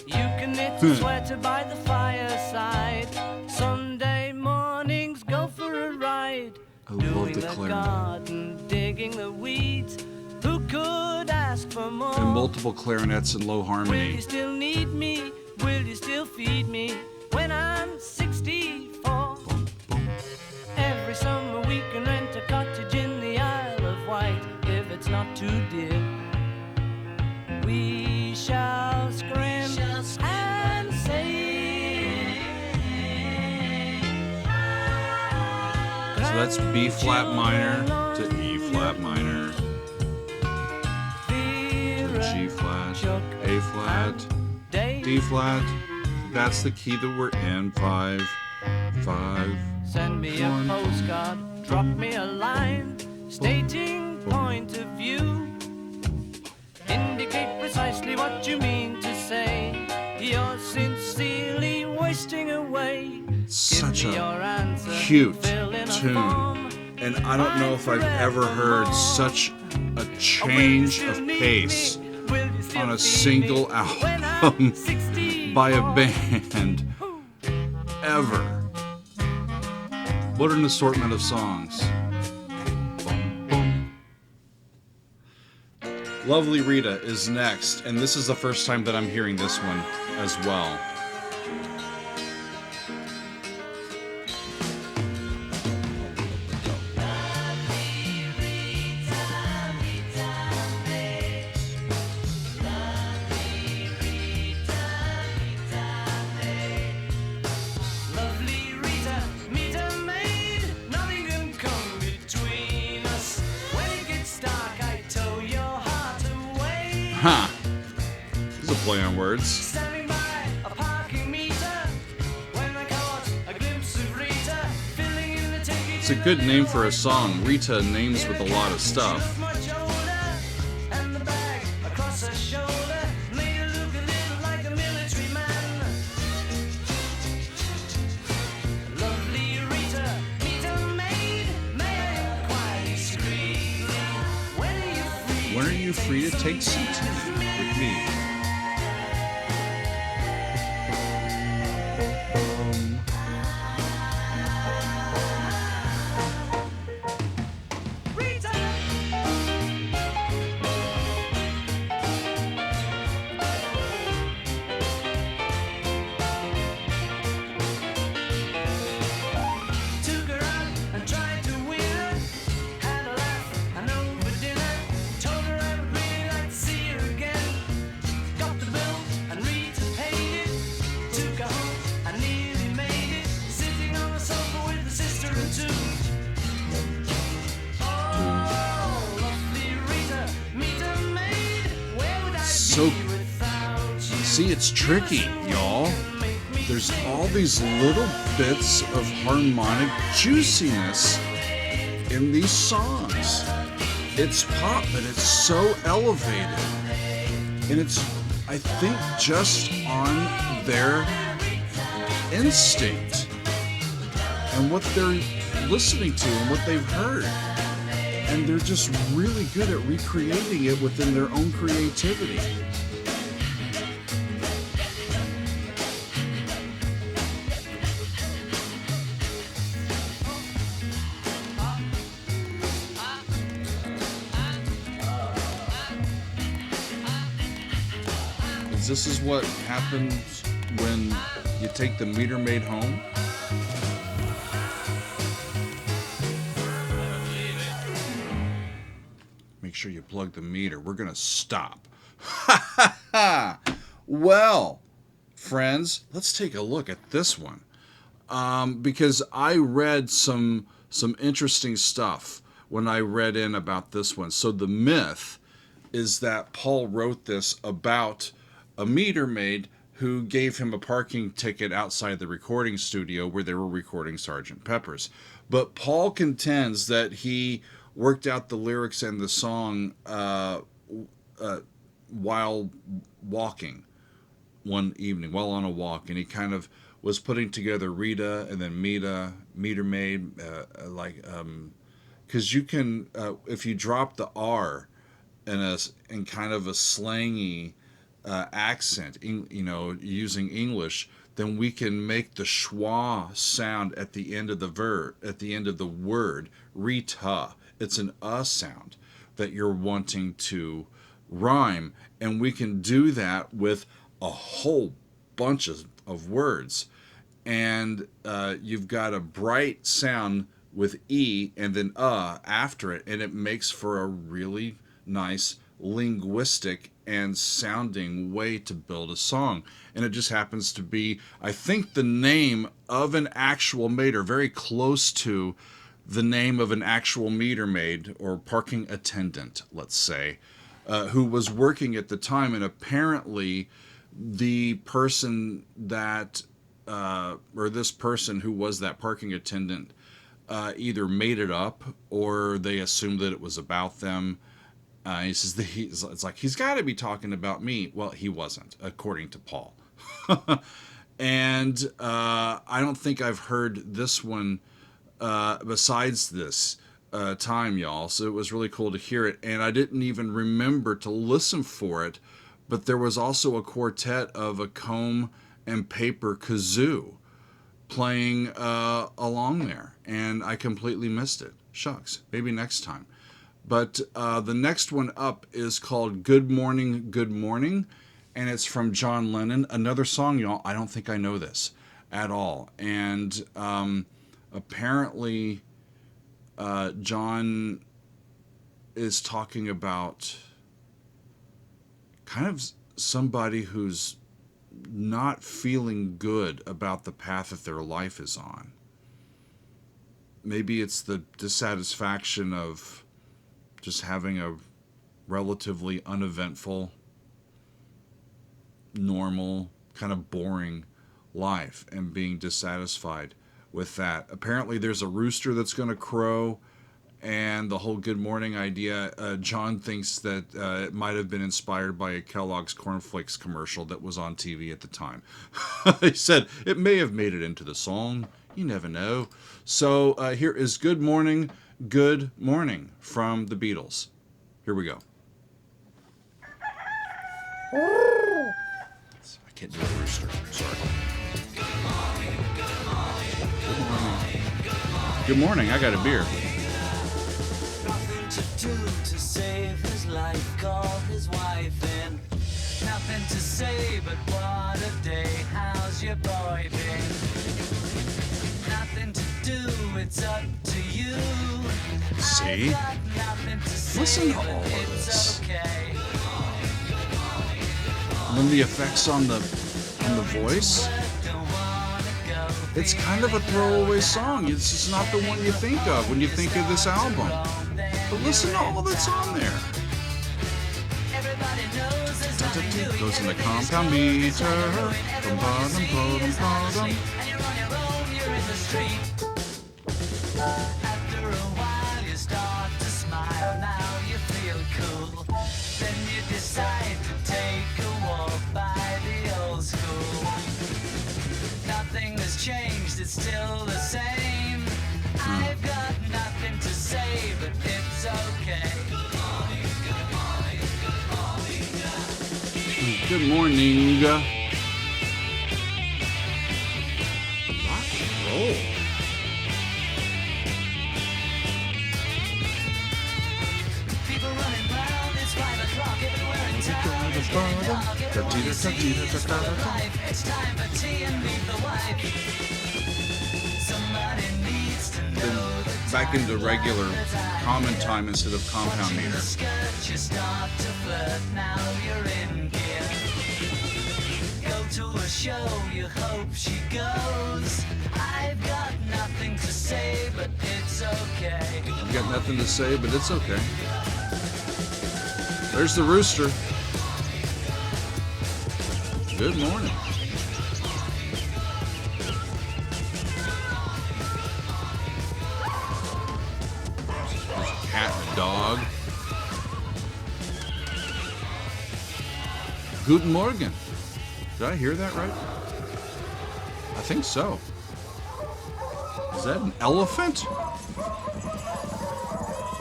You can knit a sweater by the fireside. Sunday mornings go for a ride. I love Doing the the clarinet. garden, digging the weeds. Who could ask for more? And multiple clarinets in low Will harmony. you still need me? Will you still feed me when I'm 64? Every summer we can rent a cottage in the Isle of Wight if it's not too dear. We shall scream and say. So that's B flat minor to E flat minor to G flat, A flat, D flat. That's the key that we're in. 5, 5. Send me a One. postcard, drop me a line, stating point of view. Indicate precisely what you mean to say. You're sincerely wasting away. Such Give me a your answer, cute fill in a tune. form. And I don't know if I've ever heard such a change of pace Will you still on a feed single me when I'm album 64? by a band ever. What an assortment of songs. Lovely Rita is next, and this is the first time that I'm hearing this one as well. Lovely Rita, meet a maid. Nothing can come between us. When it gets dark, play on words. Standing by a parking meter when I caught a glimpse of Rita filling in the ticket. It's a good name for a song. Rita names with a lot of stuff. Much older, and the bag across her shoulder made her look a little like a military man. Lovely Rita, Rita maid, may I inquire discreetly, when are you free to take some tea with me? So, see, it's tricky, y'all. There's all these little bits of harmonic juiciness in these songs. It's pop, but it's so elevated. And it's, I think, just on their instinct and what they're listening to and what they've heard. And they're just really good at recreating it within their own creativity. This is what happens when you take the meter maid home. Make sure you plug the meter. We're going to stop. Well, friends, let's take a look at this one. Because I read some interesting stuff when I read in about this one. So the myth is that Paul wrote this about a meter maid who gave him a parking ticket outside the recording studio where they were recording Sgt. Pepper's. But Paul contends that he worked out the lyrics and the song while walking one evening, while on a walk, and he kind of was putting together Rita and then meter maid, because you can, if you drop the R in kind of a slangy accent, using English, then we can make the schwa sound at the end of the word, Rita. It's an sound that you're wanting to rhyme, and we can do that with a whole bunch of words. And you've got a bright sound with E and then after it, and it makes for a really nice linguistic and sounding way to build a song. And it just happens to be, I think, the name of an actual maid, or very close to the name of an actual meter maid or parking attendant, let's say, who was working at the time. And apparently the person that, or this person who was that parking attendant, either made it up or they assumed that it was about them. He says it's like, he's got to be talking about me. Well, he wasn't, according to Paul. And I don't think I've heard this one besides this time, y'all. So it was really cool to hear it. And I didn't even remember to listen for it. But there was also a quartet of a comb and paper kazoo playing along there. And I completely missed it. Shucks. Maybe next time. But the next one up is called Good Morning, Good Morning. And it's from John Lennon. Another song, y'all. I don't think I know this at all. And apparently John is talking about kind of somebody who's not feeling good about the path that their life is on. Maybe it's the dissatisfaction of just having a relatively uneventful normal, kind of boring life and being dissatisfied with that. Apparently there's a rooster that's going to crow, and the whole good morning idea, John thinks that it might have been inspired by a Kellogg's Cornflakes commercial that was on TV at the time. He said it may have made it into the song. You never know. So here is Good Morning from the Beatles. Here we go. I can't do a rooster. Sorry. Good morning. I got a beer. Nothing to do to save his life, call his wife in. Nothing to say but what a day, how's your boy been? Nothing to do, it's up to you. See? Listen to all of this. Okay. And then the effects on the voice. It's kind of a throwaway song. It's just not the one you think of when you think of this album. But listen to all that's on there. Goes in the compound meter. Bum, bottom, bottom, bottom. After a while you start to smile, now you feel cool. Then you decide to take a walk by the old school. Nothing has changed, it's still the same. I've got nothing to say, but it's okay. Good morning. Rock and roll. People running round, it's 5 o'clock everywhere in town. It's getting dark, everyone's serious about life. It's time for tea and meet the wife. Somebody needs to know the Back into regular common time instead of compound meter. skirt, you start to flirt, now you're in gear. Go to a show, you hope she goes. I've got nothing to say, but it's okay. I've got nothing to say, but it's okay. There's the rooster. Good morning. There's a cat and a dog. Guten Morgen. Did I hear that right? I think so. Is that an elephant?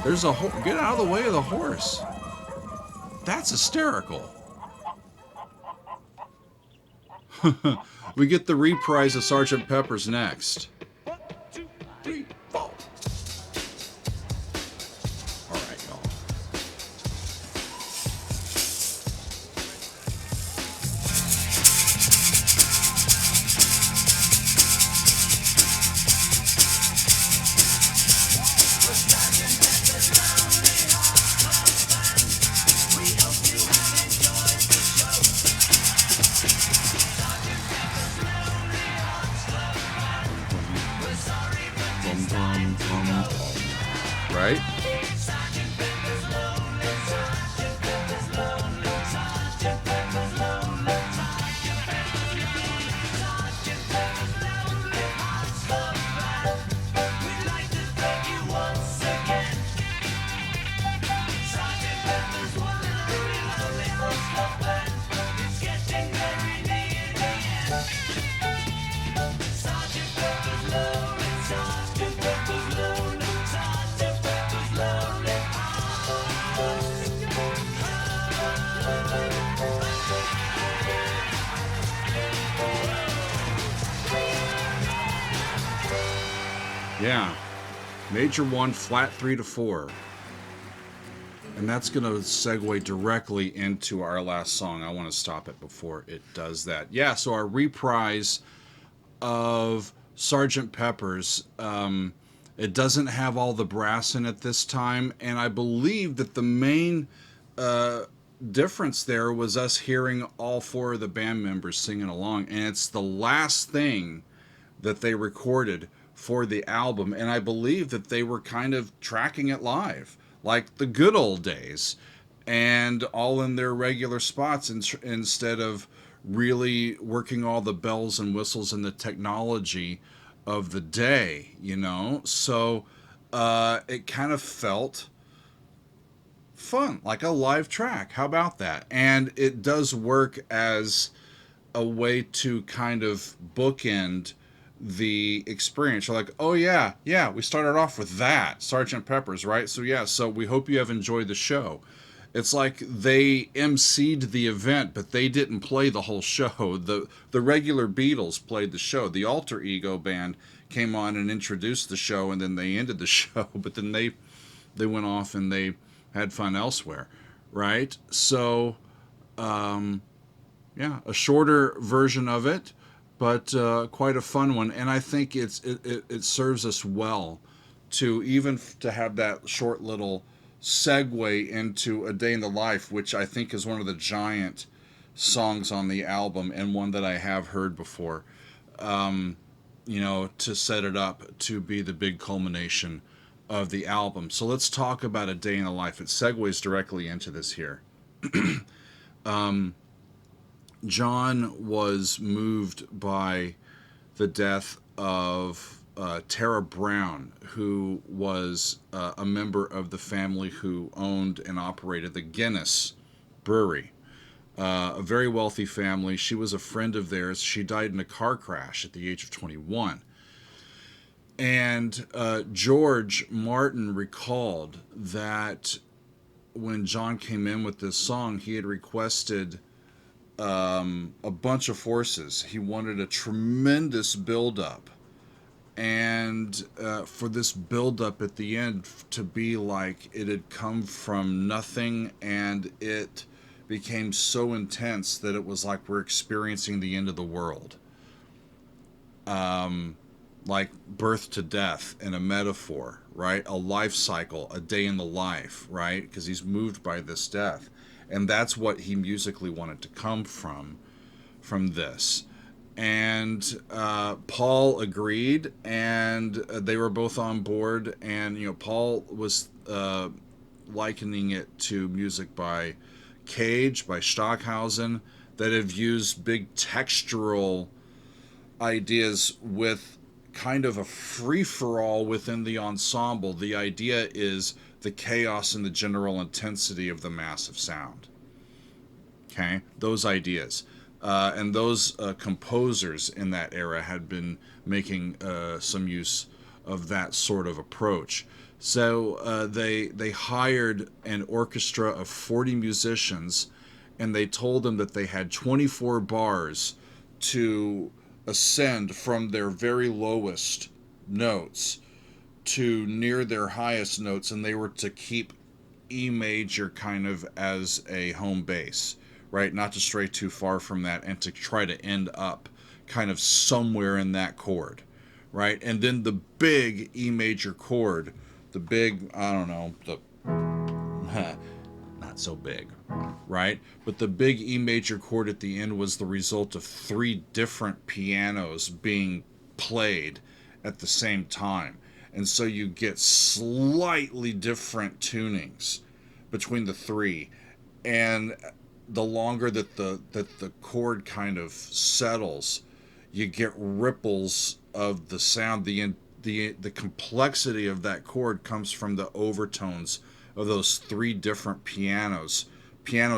There's a get out of the way of the horse. That's hysterical. We get the reprise of Sgt. Pepper's next. 1, 2, 3, 4. All right, y'all. Right? Yeah. Major 1, flat 3 to 4. And that's going to segue directly into our last song. I want to stop it before it does that. Yeah, so our reprise of Sgt. Pepper's, it doesn't have all the brass in it this time, and I believe that the main difference there was us hearing all 4 of the band members singing along, and it's the last thing that they recorded for the album, and I believe that they were kind of tracking it live, like the good old days, and all in their regular spots instead of really working all the bells and whistles and the technology of the day, you know? So it kind of felt fun, like a live track. How about that? And it does work as a way to kind of bookend the experience. You're like, oh yeah, we started off with that, Sergeant Pepper's, right? So yeah, so we hope you have enjoyed the show. It's like they emceed the event, but they didn't play the whole show. The regular Beatles played the show. The Alter Ego band came on and introduced the show, and then they ended the show. But then they went off and they had fun elsewhere, right? So, yeah, a shorter version of it, but quite a fun one. And I think it serves us well to even to have that short little segue into A Day in the Life, which I think is one of the giant songs on the album and one that I have heard before, you know, to set it up to be the big culmination of the album. So let's talk about A Day in the Life. It segues directly into this here. John was moved by the death of Tara Brown, who was a member of the family who owned and operated the Guinness Brewery. A very wealthy family. She was a friend of theirs. She died in a car crash at the age of 21. And George Martin recalled that when John came in with this song, he had requested a bunch of forces. He wanted a tremendous buildup. And for this buildup at the end to be like it had come from nothing, and it became so intense that it was like we're experiencing the end of the world. Like birth to death in a metaphor, right? A life cycle, a day in the life, right? Because he's moved by this death. And that's what he musically wanted to come from this. And Paul agreed, and they were both on board. And, you know, Paul was likening it to music by Cage, by Stockhausen, that have used big textural ideas with kind of a free-for-all within the ensemble. The idea is the chaos and the general intensity of the massive sound. Okay? Those ideas. And those composers in that era had been making some use of that sort of approach. So they hired an orchestra of 40 musicians, and they told them that they had 24 bars to ascend from their very lowest notes to near their highest notes, and they were to keep E major kind of as a home base, right? Not to stray too far from that, and to try to end up kind of somewhere in that chord, right? And then the big E major chord, the big, I don't know, the not so big, right? But the big E major chord at the end was the result of 3 different pianos being played at the same time. And so you get slightly different tunings between the 3. And the longer that the chord kind of settles, you get ripples of the sound. The complexity of that chord comes from the overtones of those 3 different piano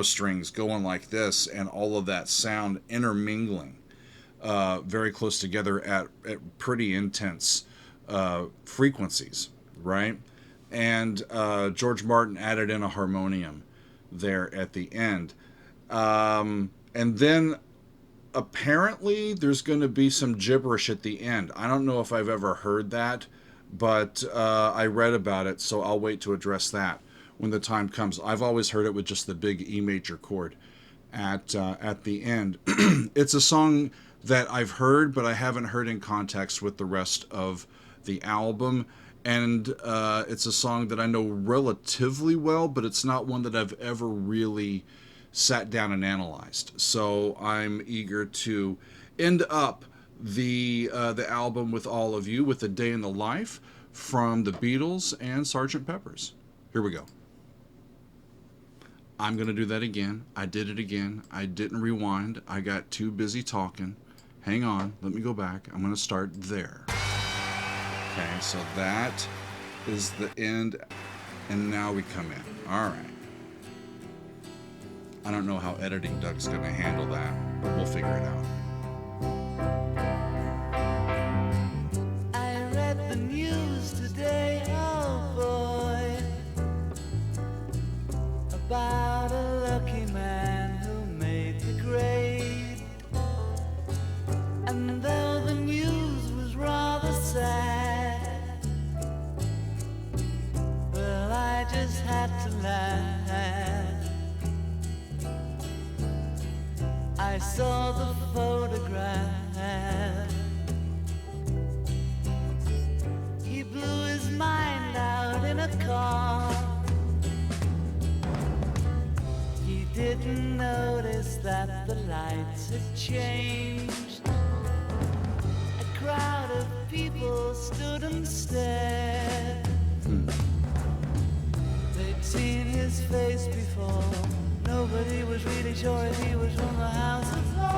strings going like this, and all of that sound intermingling very close together at pretty intense frequencies, right? And George Martin added in a harmonium there at the end. And then apparently there's going to be some gibberish at the end. I don't know if I've ever heard that, but I read about it, so I'll wait to address that when the time comes. I've always heard it with just the big E major chord at the end. It's a song that I've heard, but I haven't heard in context with the rest of the album. And it's a song that I know relatively well, but it's not one that I've ever really sat down and analyzed. So I'm eager to end up the album with all of you with A Day in the Life from the Beatles and Sgt. Pepper's. Here we go. I'm going to do that again. I did it again. I didn't rewind. I got too busy talking. Hang on. Let me go back. I'm going to start there. Okay, so that is the end. And now we come in. All right. I don't know how editing Doug's going to handle that, but we'll figure it out. I read the news today, oh boy, about a lucky man who made the grade. And though the news was rather sad, well, I just had to laugh. I saw the photograph. He blew his mind out in a car. He didn't notice that the lights had changed. A crowd of people stood and stared. They'd seen his face before. Nobody was really sure if he was from the House of Lords.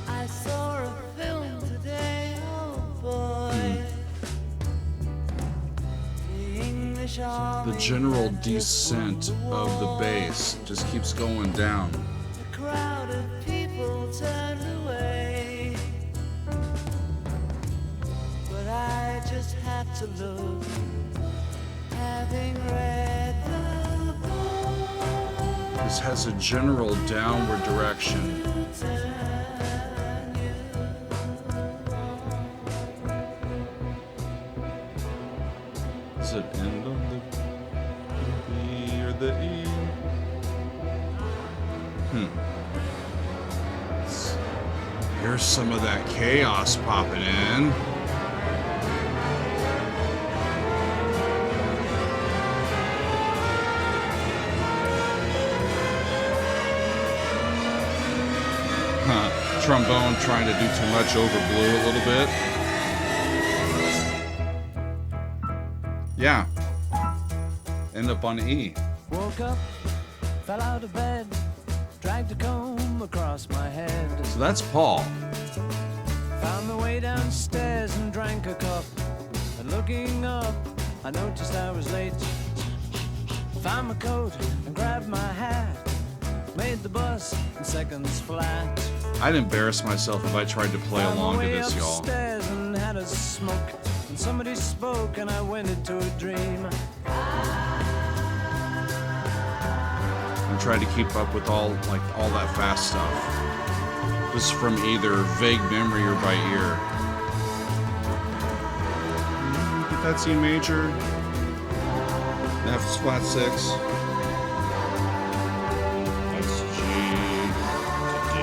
I saw a film today, oh boy. The general descent of the bass just keeps going down. A crowd of people turned away, but I just had to look, having read the book. This has a general downward direction. Is it end of the B or the E? Here's some of that chaos popping in. Trombone trying to do too much over blue a little bit. Yeah. End up on E. Woke up, fell out of bed, dragged a comb across my head. So that's Paul. Found my way downstairs and drank a cup. And looking up, I noticed I was late. Found my coat and grabbed my hat. Made the bus in seconds flat. I'd embarrass myself if I tried to play along to this, y'all. Upstairs and had a smoke. And somebody spoke and I went into a dream. And tried to keep up with all that fast stuff. This is from either vague memory or by ear. Get that C major. F flat 6. That's G to D.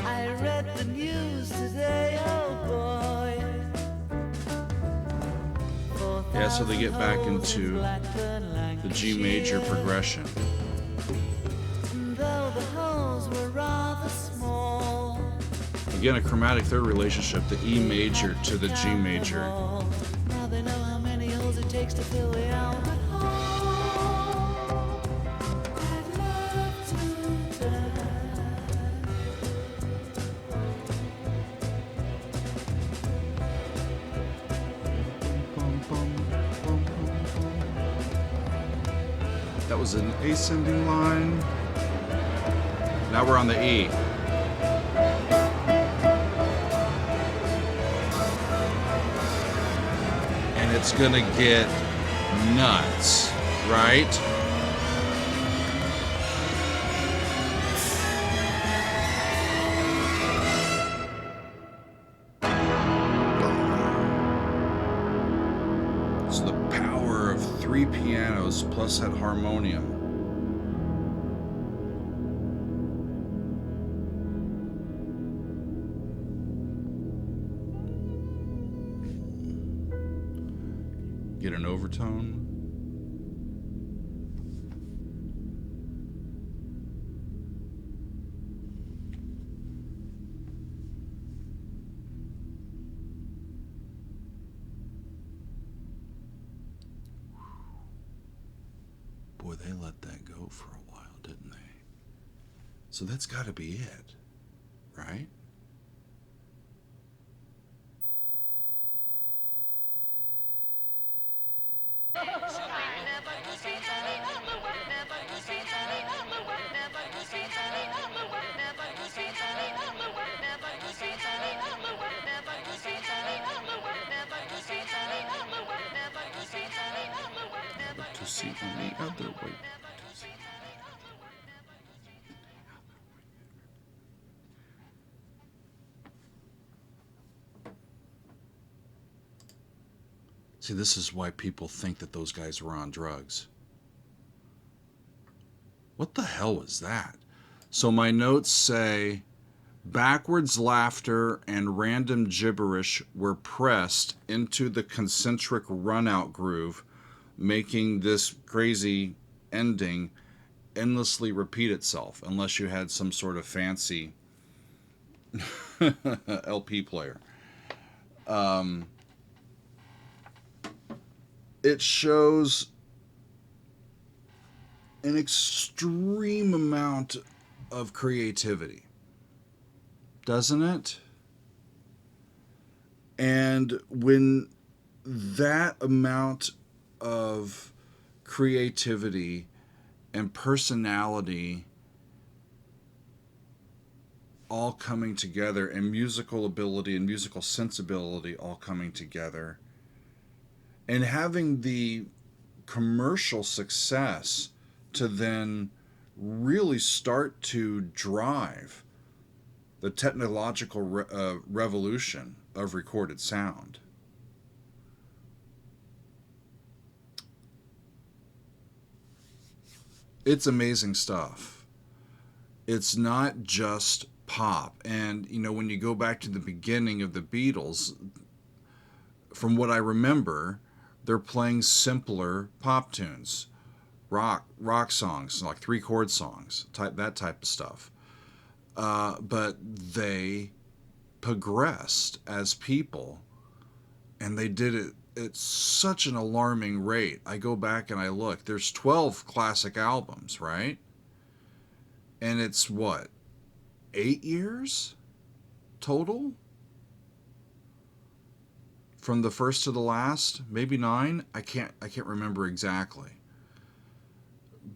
I read the news today, oh boy. Yeah, so they get back into the G major progression. Though the holes were rather small, Again, a chromatic third relationship, the E major to the G major. now they know how many holes it takes to fill the Albert Hall. I'd love to die. That was an ascending line. Now we're on the E. And it's gonna get nuts, right? So the power of 3 pianos plus that harmonium. Get an overtone. boy, they let that go for a while, didn't they? So that's got to be it, right? Never to see any other way. See, this is why people think that those guys were on drugs. What the hell was that? So my notes say backwards laughter and random gibberish were pressed into the concentric runout groove, making this crazy ending endlessly repeat itself, unless you had some sort of fancy LP player. It shows an extreme amount of creativity, doesn't it? And when that amount of creativity and personality all coming together, and musical ability and musical sensibility all coming together, and having the commercial success to then really start to drive the technological revolution of recorded sound. It's amazing stuff. It's not just pop. And, you know, when you go back to the beginning of the Beatles, from what I remember, they're playing simpler pop tunes, rock songs, like 3-chord songs, that type of stuff. But they progressed as people, and they did it at such an alarming rate. I go back and I look. There's 12 classic albums, right? And it's what, 8 years total? From the first to the last, maybe 9. I can't remember exactly.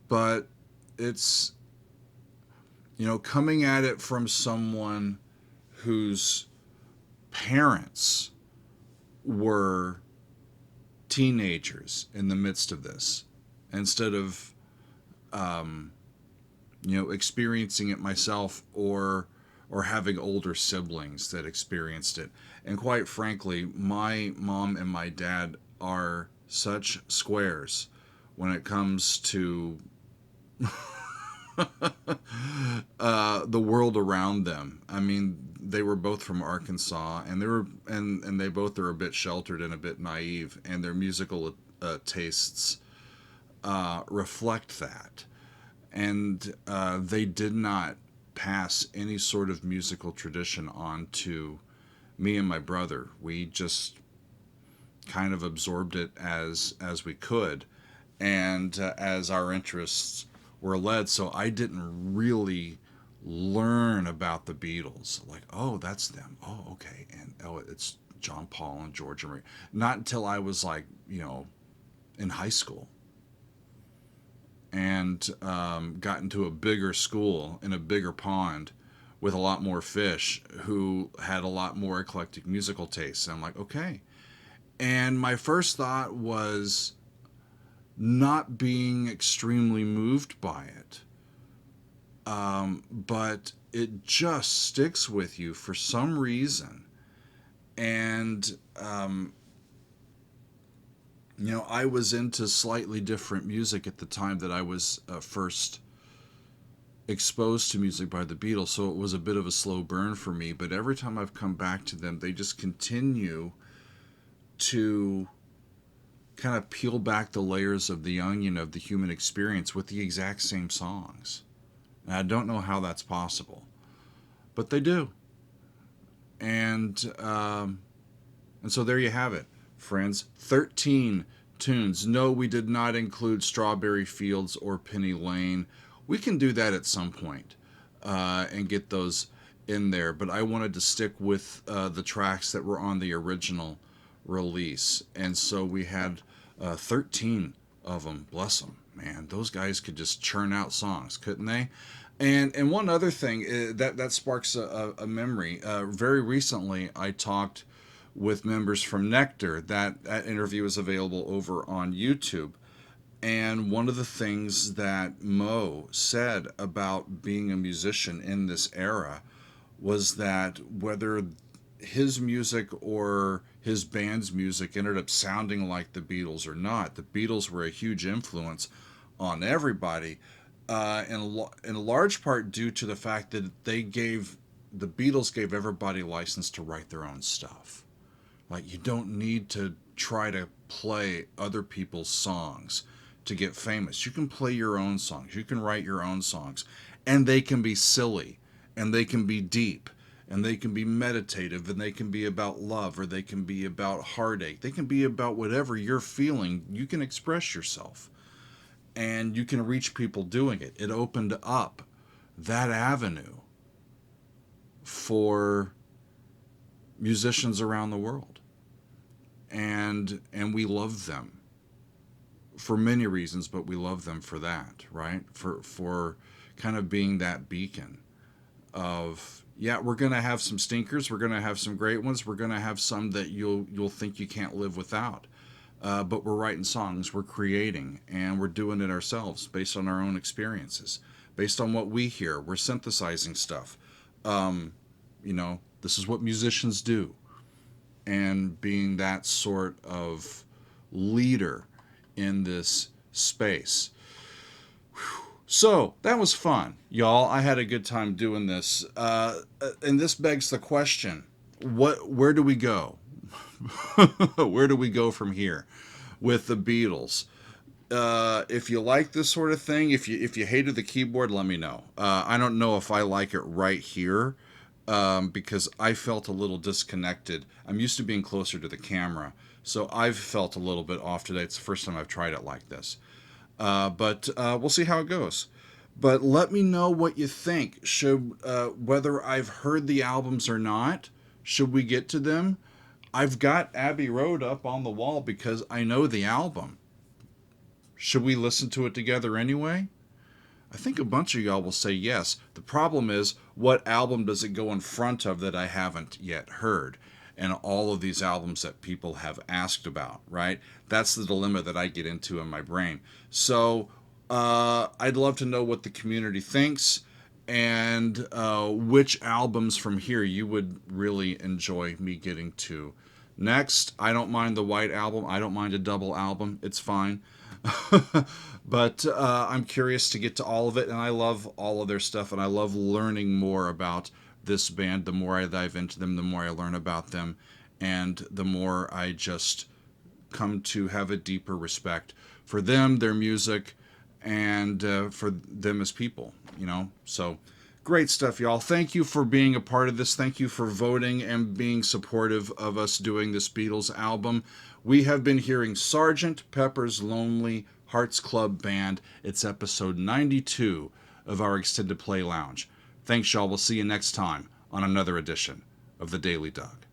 But it's, you know, coming at it from someone whose parents were teenagers in the midst of this, instead of, you know, experiencing it myself or having older siblings that experienced it. And quite frankly, my mom and my dad are such squares when it comes to the world around them. I mean, they were both from Arkansas, and they both are a bit sheltered and a bit naive, and their musical tastes reflect that. And they did not pass any sort of musical tradition on to me and my brother. We just kind of absorbed it as we could, and as our interests were led. So I didn't really learn about the Beatles, like, oh, that's them, oh, okay, and oh, it's John Paul and George and Marie, not until I was, like, you know, in high school, and got into a bigger school in a bigger pond with a lot more fish who had a lot more eclectic musical tastes. And I'm like, okay. And my first thought was not being extremely moved by it. But it just sticks with you for some reason. And, you know, I was into slightly different music at the time that I was first exposed to music by the Beatles, so it was a bit of a slow burn for me. But every time I've come back to them, they just continue to kind of peel back the layers of the onion of the human experience with the exact same songs. And I don't know how that's possible, but they do. And so there you have it, friends. 13 tunes. No, we did not include Strawberry Fields or Penny Lane. We can do that at some point and get those in there, but I wanted to stick with the tracks that were on the original release. And so we had 13 of them. Bless them, man. Those guys could just churn out songs, couldn't they? And one other thing that sparks a memory. Very recently, I talked with members from Nectar. That interview is available over on YouTube. And one of the things that Mo said about being a musician in this era was that whether his music or his band's music ended up sounding like the Beatles or not, the Beatles were a huge influence on everybody, in large part due to the fact that the Beatles gave everybody license to write their own stuff. Like, you don't need to try to play other people's songs to get famous. You can play your own songs. You can write your own songs. And they can be silly. And they can be deep. And they can be meditative. And they can be about love. Or they can be about heartache. They can be about whatever you're feeling. You can express yourself. And you can reach people doing it. It opened up that avenue for musicians around the world. And we love them for many reasons, but we love them for that, right? For kind of being that beacon of, yeah, we're going to have some stinkers, we're going to have some great ones, we're going to have some that you'll think you can't live without. But we're writing songs, we're creating, and we're doing it ourselves based on our own experiences, based on what we hear. We're synthesizing stuff. This is what musicians do. And being that sort of leader in this space. Whew. So that was fun, y'all. I had a good time doing this. And this begs the question, where do we go? Where do we go from here with the Beatles? If you like this sort of thing, if you hated the keyboard, let me know. I don't know if I like it right here. Because I felt a little disconnected. I'm used to being closer to the camera, so I've felt a little bit off today. It's the first time I've tried it like this. But we'll see how it goes. But let me know what you think. Whether I've heard the albums or not, should we get to them? I've got Abbey Road up on the wall because I know the album. Should we listen to it together anyway? I think a bunch of y'all will say yes. The problem is, what album does it go in front of that I haven't yet heard? And all of these albums that people have asked about, right? That's the dilemma that I get into in my brain. So I'd love to know what the community thinks and which albums from here you would really enjoy me getting to. Next, I don't mind the White Album. I don't mind a double album. It's fine. But I'm curious to get to all of it, and I love all of their stuff, and I love learning more about this band. The more I dive into them, the more I learn about them, and the more I just come to have a deeper respect for them, their music, and for them as people, So great stuff, y'all. Thank you for being a part of this. Thank you for voting and being supportive of us doing this Beatles album. We have been hearing Sgt. Pepper's Lonely Hearts Club Band. It's episode 92 of our Extended Play Lounge. Thanks, y'all. We'll see you next time on another edition of The Daily Doug.